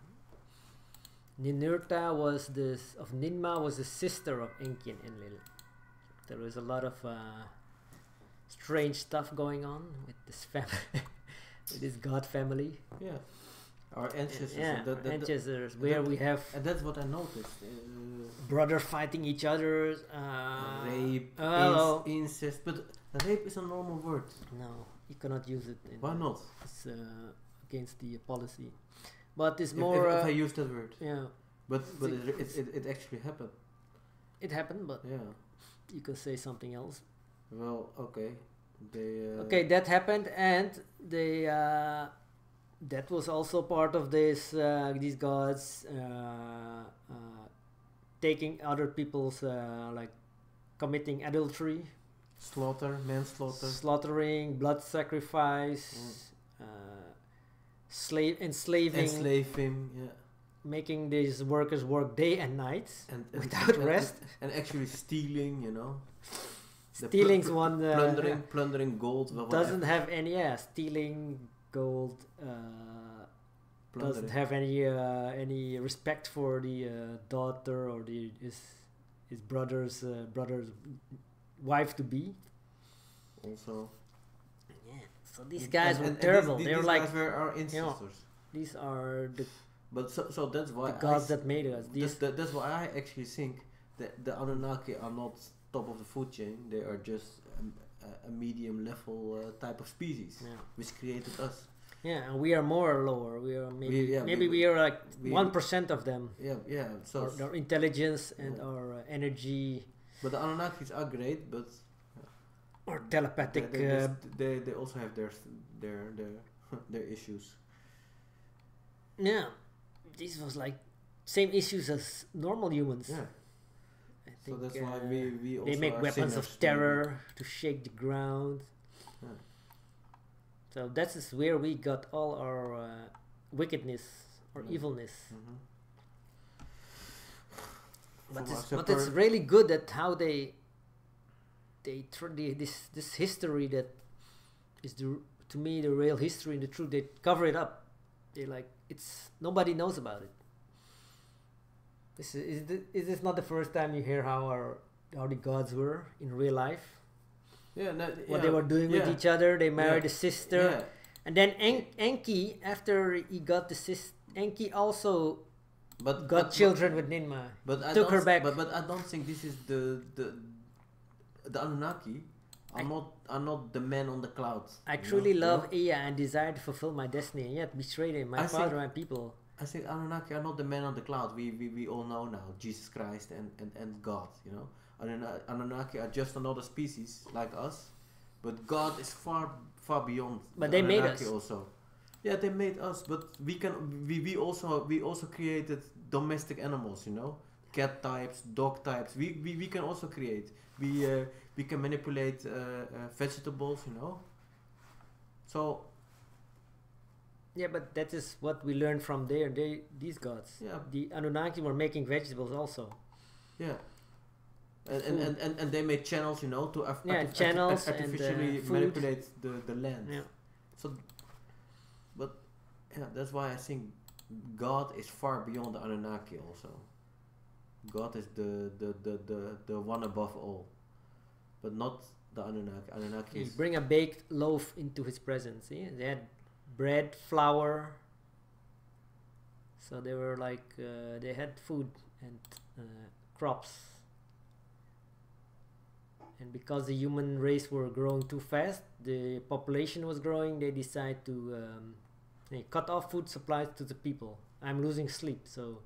Ninurta was Ninma was the sister of Enki and Enlil. There was a lot of strange stuff going on with this family, with this god family. Yeah, our ancestors. Yeah, ancestors. Where we have, and that's what I noticed. Brother fighting each other. Rape, incest, but rape is a normal word. No, you cannot use it. Why not? It's against the policy. But it's more. If I use that word. Yeah. But it actually happened. It happened, but yeah, you can say something else. Well, okay. Okay, that happened, and they that was also part of this. These gods taking other people's like committing adultery, manslaughter, slaughtering, blood sacrifice, enslaving, yeah, making these workers work day and night without rest, and actually stealing, you know. Stealing's one. Plundering gold. Doesn't have any. Stealing gold. Doesn't have any respect for the daughter or his brother's wife to be. Also. Yeah. So these guys were terrible. They were like, guys were our ancestors. These are the But so that's why the gods that made us. That's why I actually think that the Anunnaki are not top of the food chain. They are just a medium level type of species, which created us. Yeah, and we are more lower. We are maybe we are like 1% of them. Yeah. So our intelligence and our energy. But the Anunnakis are great, but or telepathic. They also have their issues. Yeah, this was like same issues as normal humans. Yeah. I think, so that's why we also they make weapons of terror to shake the ground. Yeah. So that is where we got all our wickedness or evilness. But it's really good at how they this history that is to me the real history and the truth. They cover it up. They like it's nobody knows about it. Is this not the first time you hear how the gods were in real life? Yeah, what they were doing with each other. They married a sister, and then Enki, after he got the sister, Enki also got children with Ninma. But took her back. But I don't think this is the Anunnaki are not the men on the clouds. I truly love Ea and desire to fulfill my destiny, and yet betrayed him, my father, my people. I think Anunnaki are not the men on the cloud. We all know now Jesus Christ and God. You know, Anunnaki are just another species like us, but God is far beyond. But they made us also. Yeah, they made us, but we also created domestic animals. You know, cat types, dog types. We can also create. We can manipulate vegetables. You know. So. Yeah, but that is what we learned from these gods. Yeah. The Anunnaki were making vegetables also. Yeah. And they made channels, you know, to artificially manipulate the land. Yeah. So, but yeah, that's why I think God is far beyond the Anunnaki also. God is the one above all, but not the Anunnaki. Anunnaki is bring a baked loaf into his presence. See? They had bread, flour. So they were like they had food and crops. And because the human race were growing too fast, the population was growing, they decided to cut off food supplies to the people. I'm losing sleep, so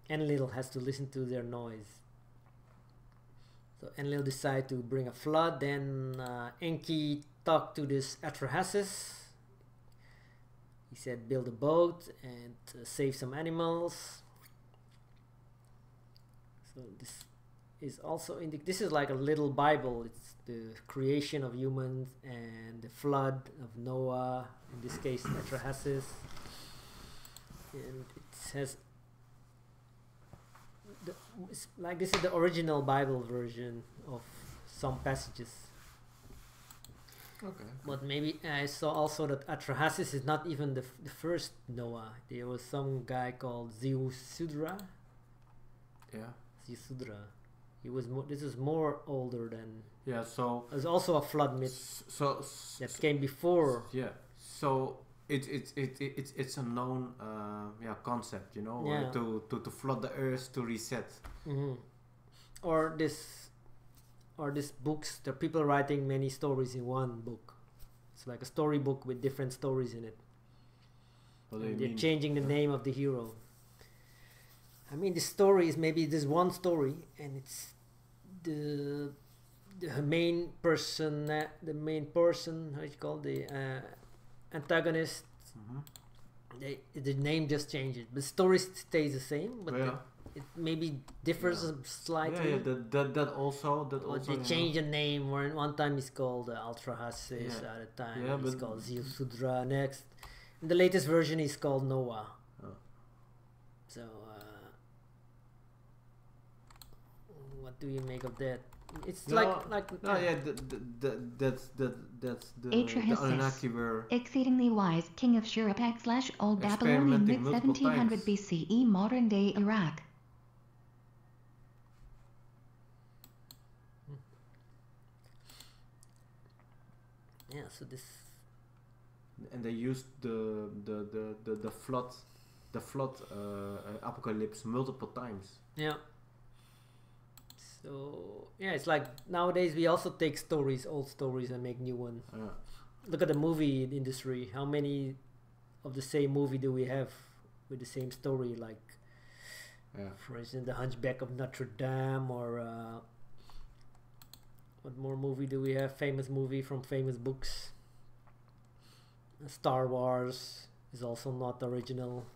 Enlil has to listen to their noise. So Enlil decided to bring a flood. Then Enki talked to this Atra-hasis. He said build a boat and save some animals. So this is also this is like a little Bible. It's the creation of humans and the flood of Noah, in this case Atra-hasis, and it has it's like this is the original Bible version of some passages. Okay. But maybe I saw also that Atrahasis is not even the first Noah. There was some guy called Ziudsura. Yeah. Ziudsura. He was this is more older than. Yeah. So. There's also a flood myth. That came before. Yeah. So it's a known concept, you know, to flood the earth, to reset. Mm-hmm. Or these books, there are people writing many stories in one book. It's like a storybook with different stories in it. They're changing the name of the hero. I mean, the story is maybe this one story, and it's the main person, how you call the antagonist. Mm-hmm. The name just changes, but the story stays the same. But it maybe differs slightly. Yeah, that also. They change the name. Where one time it's called Atrahasis, at a time it's called Ziudsura. Next, and the latest version is called Noah. Oh. So, what do you make of that? It's that's the Atrahasis, Anunnaki were exceedingly wise king of Shuruppak / Old Babylonian mid 1700 BCE, modern day Iraq. Yeah, so this. And they used the flood apocalypse multiple times. Yeah. So yeah, it's like nowadays we also take stories, old stories, and make new one. Look at the movie industry. How many of the same movie do we have with the same story? Like, for instance, The Hunchback of Notre Dame, or what more movie do we have? Famous movie from famous books. Star Wars is also not original.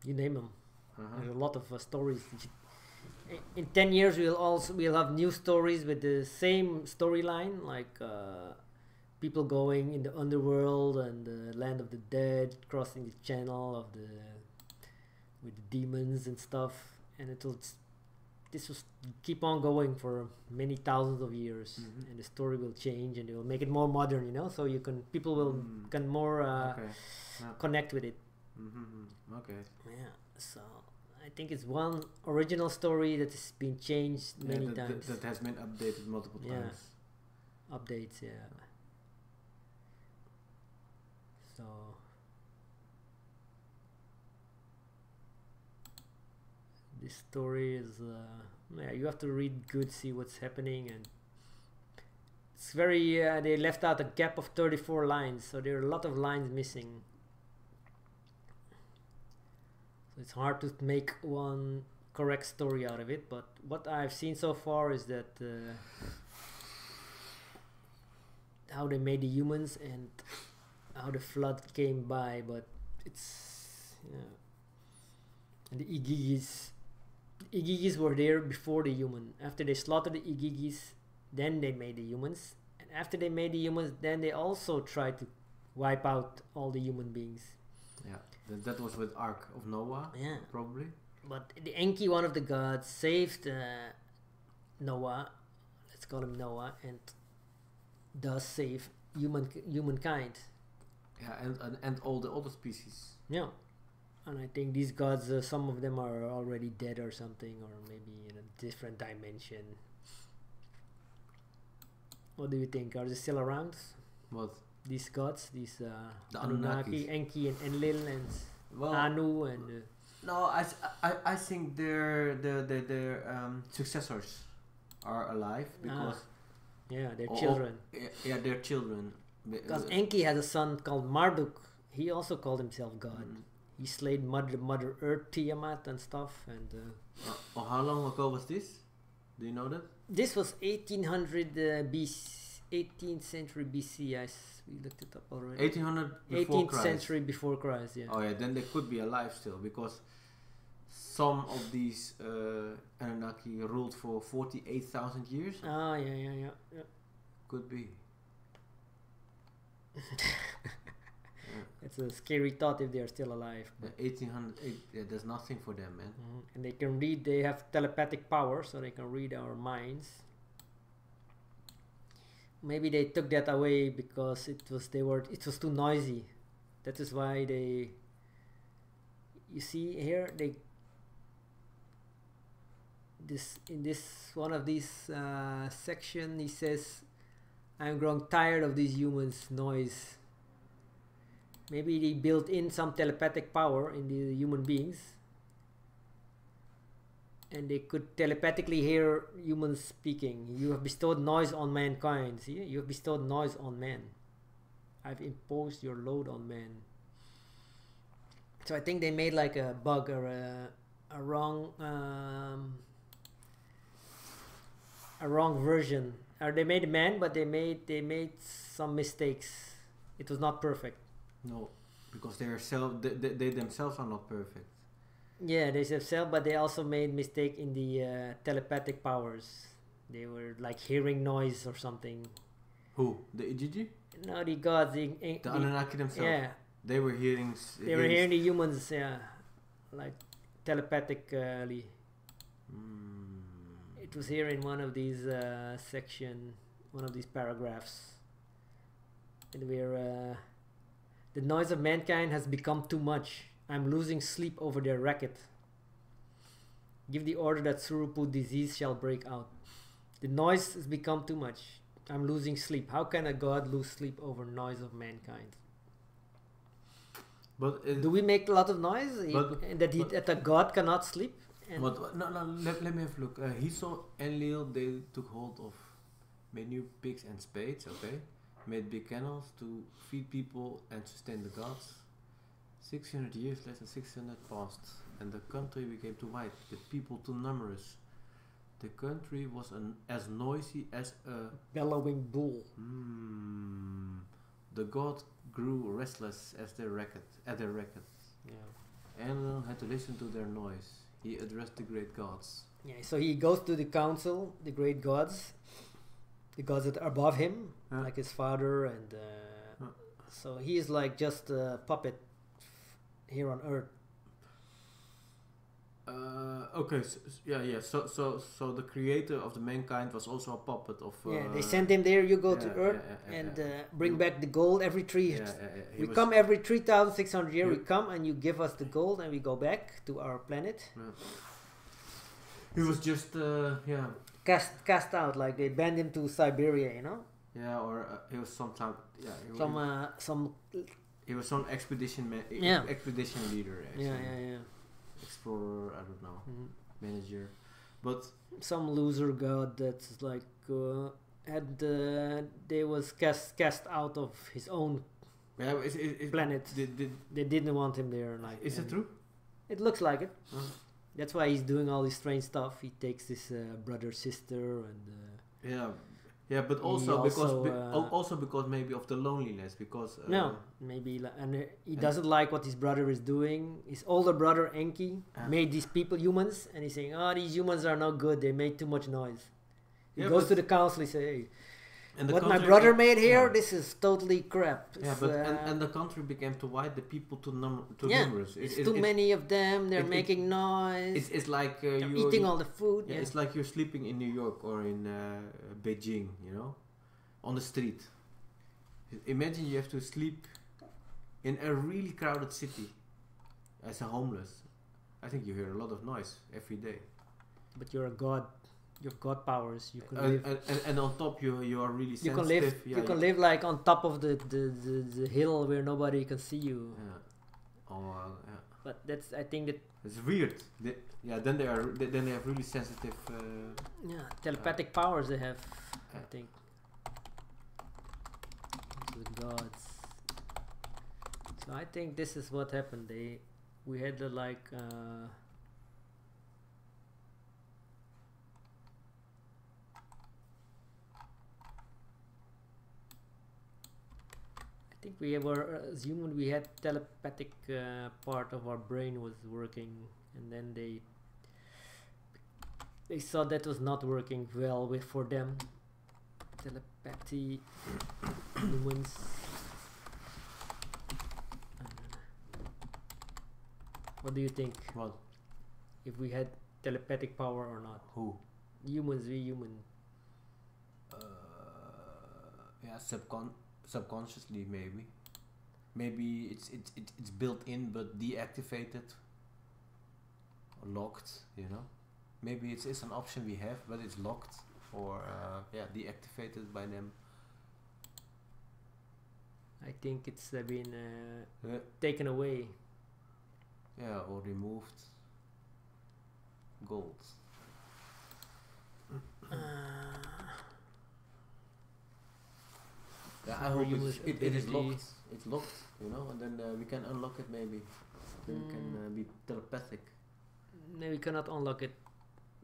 You name them. There's a lot of stories. In 10 years we'll have new stories with the same storyline, like people going in the underworld and the land of the dead, crossing the channel of with the demons and stuff, and this will keep on going for many thousands of years, and the story will change, and they will make it more modern, you know, so people will can more connect with it. Okay. Yeah, so I think it's one original story that has been changed many times. That has been updated multiple times. Updates, yeah. So this story is you have to read good, see what's happening, and it's very they left out a gap of 34 lines, so there are a lot of lines missing. So it's hard to make one correct story out of it, but what I've seen so far is that how they made the humans and how the flood came by, but it's and the Igigis were there before the human. After they slaughtered the Igigis, then they made the humans, and after they made the humans, then they also tried to wipe out all the human beings. Yeah, that was with Ark of Noah. Yeah, probably. But the Enki, one of the gods, saved Noah. Let's call him Noah, and does save humankind. Yeah, and all the other species. Yeah, and I think these gods, some of them are already dead or something, or maybe in a different dimension. What do you think? Are they still around? What? These gods, these the Anunnaki, Enki and Enlil, and Anu, and no, I think their successors are alive because they're children. Yeah, they're children. Because Enki has a son called Marduk. He also called himself God. He slayed Mother Earth, Tiamat, and stuff. And how long ago was this? Do you know that? This was 1800 BC. 18th century BC, we looked it up already. 18th century before Christ, yeah. Oh yeah, then they could be alive still, because some of these Anunnaki ruled for 48,000 years. Ah, yeah. Could be. It's a scary thought if they are still alive. 1800, there's nothing for them, man. And they can read, they have telepathic power, so they can read our minds. Maybe they took that away because it was too noisy. That is why you see here in this one of these section he says, "I'm growing tired of these humans' noise." Maybe they built in some telepathic power in the human beings, and they could telepathically hear humans speaking. "You have bestowed noise on mankind." See, you have bestowed noise on man. I've imposed your load on man. So I think they made like a bug or a wrong version. Or they made a man, but they made some mistakes. It was not perfect. No, because they themselves are not perfect. Yeah, they themselves, but they also made mistake in the telepathic powers. They were like hearing noise or something. Who? The Igigi? No, the gods. The Anunnaki themselves. Yeah. They were hearing. They were hearing the humans. Yeah, like telepathically. It was here in one of these section, one of these paragraphs, and where the noise of mankind has become too much. I'm losing sleep over their racket. Give the order that Shuruppak disease shall break out. The noise has become too much. I'm losing sleep. How can a god lose sleep over noise of mankind? But do we make a lot of noise? That a god cannot sleep? But no, let me have a look. He saw Enlil. They took hold of, made new picks and spades. Okay, made big canals to feed people and sustain the gods. 600 years, less than 600 passed, and the country became too wide, the people too numerous. The country was as noisy as a bellowing bull. The god grew restless as their racket. Yeah. Enlil had to listen to their noise. He addressed the great gods. Yeah, so he goes to the council, the great gods, the gods that are above him, like his father, and so he is like just a puppet here on Earth. Okay, so the creator of the mankind was also a puppet of. They sent him there. You go to Earth and bring back the gold every three. We come every 3,600 years. We come and you give us the gold, and we go back to our planet. He was just cast out, like they banned him to Siberia, you know. Yeah, or he was sometime. He was some expedition expedition leader. Actually. Explorer, I don't know, manager, but some loser god that's like they was cast out of his own planet. They didn't want him there. Like, is it true? It looks like it. That's why he's doing all this strange stuff. He takes his brother, sister, and but also because maybe of the loneliness, because he doesn't like what his brother is doing. His older brother Enki made these people humans, and he's saying, these humans are not good, they made too much noise. He goes to the council, he says, hey, what my brother made here, this is totally crap. And the country became too wide, the people too numerous. It's too many of them, they're making noise. It's like you're eating all the food. It's like you're sleeping in New York or in Beijing, you know, on the street. Imagine you have to sleep in a really crowded city as a homeless. I think you hear a lot of noise every day. But you're a god. You have god powers. You can live, and on top you are really sensitive. You can live like on top of the hill where nobody can see you. But that's, I think that it's weird. Then they have really sensitive. Telepathic powers they have. I think the gods. So I think this is what happened. We had like. I think we were assuming we had telepathic part of our brain was working, and then they saw that was not working well for them. Telepathy humans. What do you think? What? If we had telepathic power or not? Who? Humans, we human. Subconsciously, maybe it's built in but deactivated or locked, you know. Maybe it's an option we have, but it's locked or deactivated by them. I think it's been taken away. Yeah, or removed. Gold. I hope it is locked. It's locked, you know, and then we can unlock it maybe. Then we can be telepathic. No, we cannot unlock it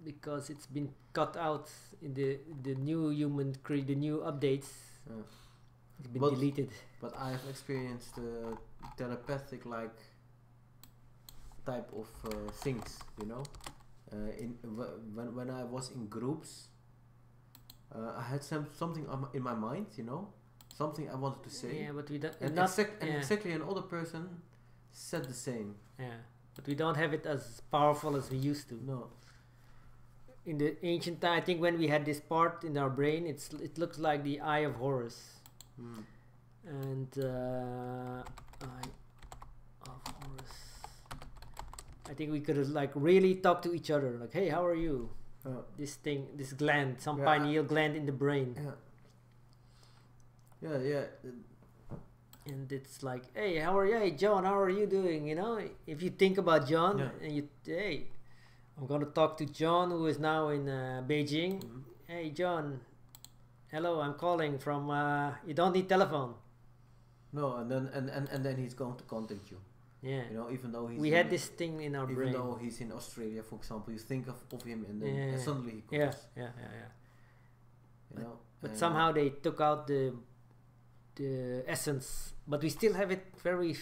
because it's been cut out in the new the new updates. It's been deleted. But I have experienced telepathic like type of things, you know. When I was in groups, I had something in my mind, you know. Something I wanted to say. Yeah, but we don't. And exactly another person said the same. Yeah, but we don't have it as powerful as we used to. No. In the ancient time, I think when we had this part in our brain, it looks like the Eye of Horus. And Eye of Horus. I think we could like really talk to each other. Like, hey, how are you? This thing, this gland, some pineal gland in the brain. Yeah. And it's like, hey, how are you? Hey, John, how are you doing? You know, if you think about John, and you, hey, I'm gonna talk to John, who is now in Beijing. Hey, John, hello, I'm calling from. You don't need telephone. No, and then he's going to contact you. Yeah. You know, even though he's. We had this thing in our brain. Even though he's in Australia, for example, you think of him, and then and suddenly he calls. Yeah. You know, but somehow they took out the essence, but we still have it very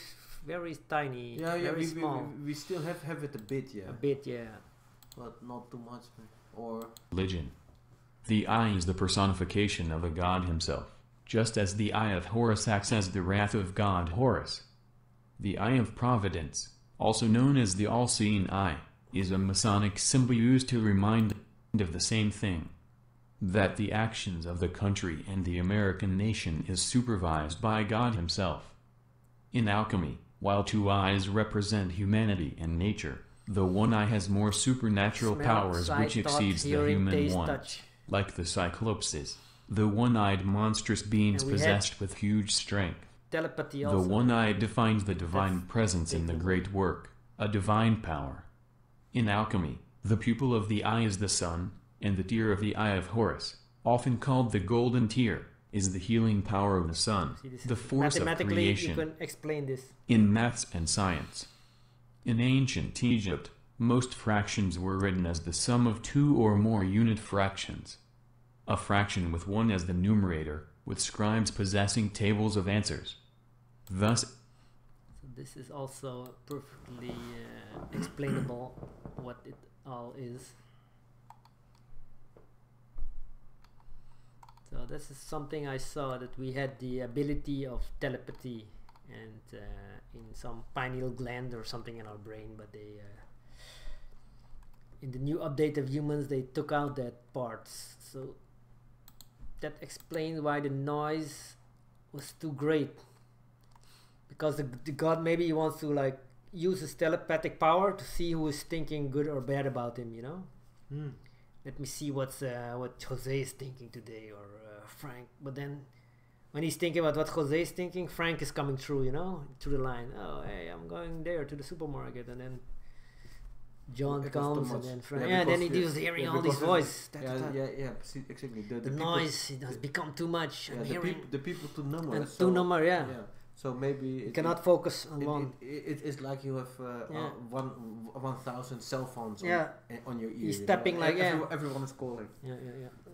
tiny, very small. We still have it a bit, yeah. A bit, yeah. But not too much, or religion. The eye is the personification of a god himself, just as the Eye of Horus acts as the wrath of god Horus. The Eye of Providence, also known as the all-seeing eye, is a Masonic symbol used to remind of the same thing. That the actions of the country and the American nation is supervised by God himself. In alchemy, while two eyes represent humanity and nature, the one eye has more supernatural powers which exceeds the human one. Touch. Like the Cyclopses, the one-eyed monstrous beings possessed with huge strength. Telepathy also. The one-eyed defines the divine presence in the great work, a divine power. In alchemy, the pupil of the eye is the sun, and the tear of the Eye of Horus, often called the golden tear, is the healing power of the sun, the force of creation. You can explain this. In maths and science. In ancient Egypt, most fractions were written as the sum of two or more unit fractions. A fraction with 1 as the numerator, with scribes possessing tables of answers. Thus, so this is also perfectly explainable what it all is. So this is something I saw, that we had the ability of telepathy and in some pineal gland or something in our brain, but they in the new update of humans they took out that part. So that explains why the noise was too great, because the god maybe he wants to like use his telepathic power to see who is thinking good or bad about him, you know. Let me see what Jose is thinking today, or Frank. But then when he's thinking about what Jose is thinking, Frank is coming through, you know, through the line. Oh, hey, I'm going there to the supermarket, and then John comes, and then Frank. Yeah, then he was hearing all these voices. Yeah, exactly. The noise, it has become too much. Yeah, the people to number. And so, 2 number, yeah. So maybe you cannot focus on one. It's like you have 1,000 cell phones on your ear. He's tapping like everyone is calling. Yeah.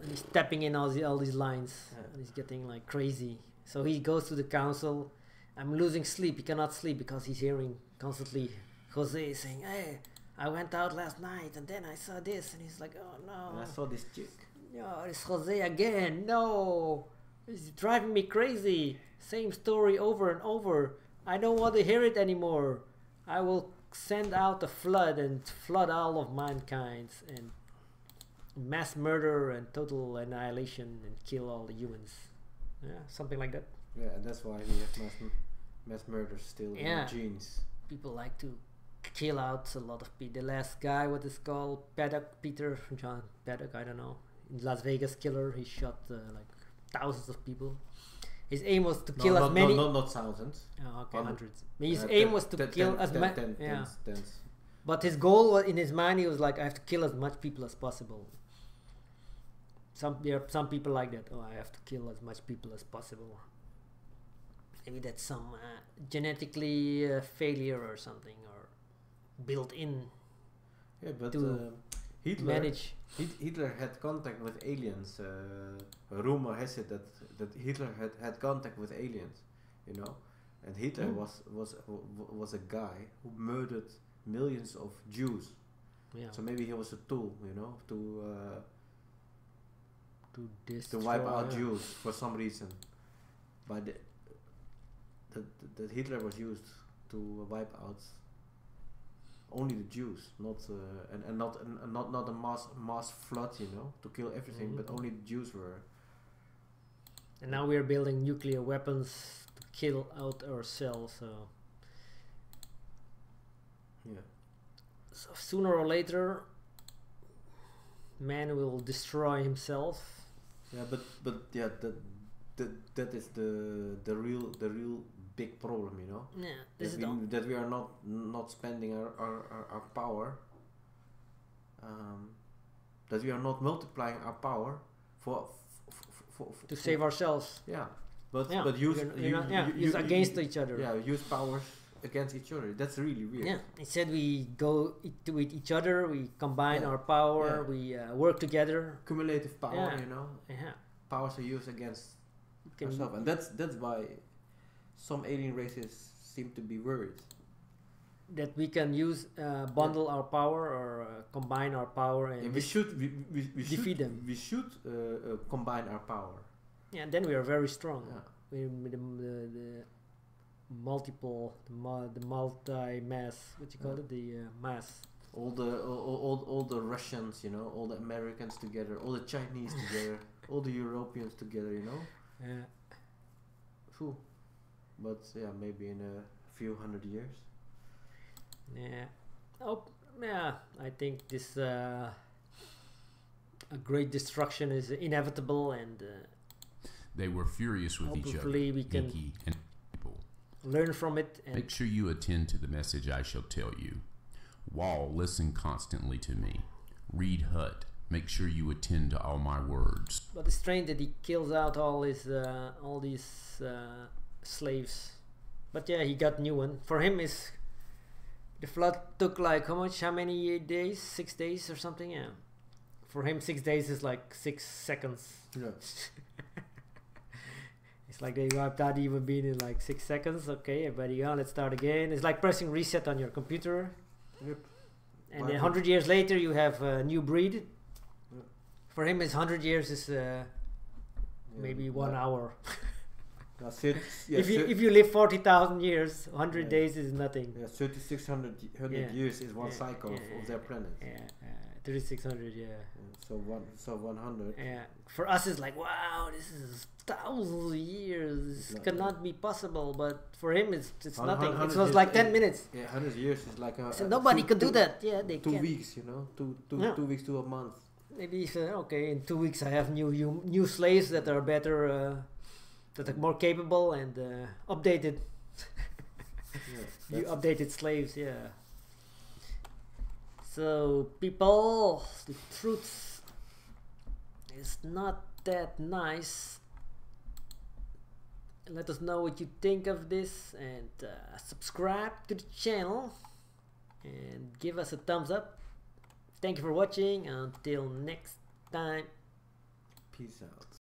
And he's tapping in all these lines. And he's getting like crazy. So he goes to the council. I'm losing sleep. He cannot sleep because he's hearing constantly Jose saying, "Hey, I went out last night and then I saw this," and he's like, "Oh no! And I saw this chick. No, it's Jose again. No, it's driving me crazy. Same story over and over. I don't want to hear it anymore. I will send out a flood and flood all of mankind and mass murder and total annihilation and kill all the humans." Yeah, something like that. Yeah, and that's why we have mass murder still in our genes. People like to kill out a lot of people. The last guy, what is called Peter John Paddock, I don't know. In Las Vegas killer, he shot like thousands of people. His aim was to kill as many. Not thousands. Oh, okay, hundreds. His aim was to kill as many. Tens. But his goal was, in his mind, he was like, I have to kill as much people as possible. There are some people like that. Oh, I have to kill as much people as possible. Maybe that's some genetically failure or something, or built in. Yeah, but Hitler had contact with aliens. Rumor has it that Hitler had contact with aliens, you know, and Hitler was a guy who murdered millions of Jews. Yeah. So maybe he was a tool, you know, to wipe out Jews for some reason. But that Hitler was used to wipe out only the Jews, not a mass flood, you know, to kill everything, but only the Jews were. And now we are building nuclear weapons to kill out ourselves. So yeah, So sooner or later, man will destroy himself. Yeah, but yeah, that is the real big problem, you know. Yeah, that we are not spending our power. That we are not multiplying our power for to save ourselves. Yeah, but use against each other. Yeah, use powers against each other. That's really weird. Yeah, instead we go with each other. We combine our power. We work together. Cumulative power, you know. Yeah, powers are used against ourselves, and that's why some alien races seem to be worried. That we can use bundle our power or combine our power and we should defeat them. We should combine our power. Yeah, and then we are very strong. Yeah. With the multiple, the multi-mass. What you call it? The mass. All the Russians, you know, all the Americans together, all the Chinese together, all the Europeans together, you know. Yeah. Phew. But yeah, maybe in a few hundred years. Yeah. Oh, yeah. I think this a great destruction is inevitable, and they were furious with each other. Hopefully, we can Enki and people learn from it. And make sure you attend to the message I shall tell you. Wall, listen constantly to me. Read Hut. Make sure you attend to all my words. But it's strange that he kills out all these slaves. But yeah, he got new one. For him, the flood took like how many days? 6 days or something? Yeah. For him, 6 days is like 6 seconds. Yeah. It's like they wiped out even being in like 6 seconds. Okay, everybody on, let's start again. It's like pressing reset on your computer. Yep. And then 100 years later, you have a new breed. Yep. For him, his 100 years is maybe 1 hour. That's it. Yeah, if you live 40,000 years, 100 days is nothing. Yeah, 3,600 years is one cycle of their planet. Yeah, 3,600. Yeah. So 100. Yeah. For us, it's like, wow, this is thousands of years. This cannot be possible. But for him, it's nothing. It was like 10 minutes. Yeah, 100 years is like so nobody could do that. Yeah, they 2 weeks, you know, 2 weeks to a month. Maybe okay, in 2 weeks I have new slaves that are better. That are more capable and updated. You updated slaves, yeah. So people, the truth is not that nice. Let us know what you think of this, and subscribe to the channel and give us a thumbs up. Thank you for watching. Until next time, peace out.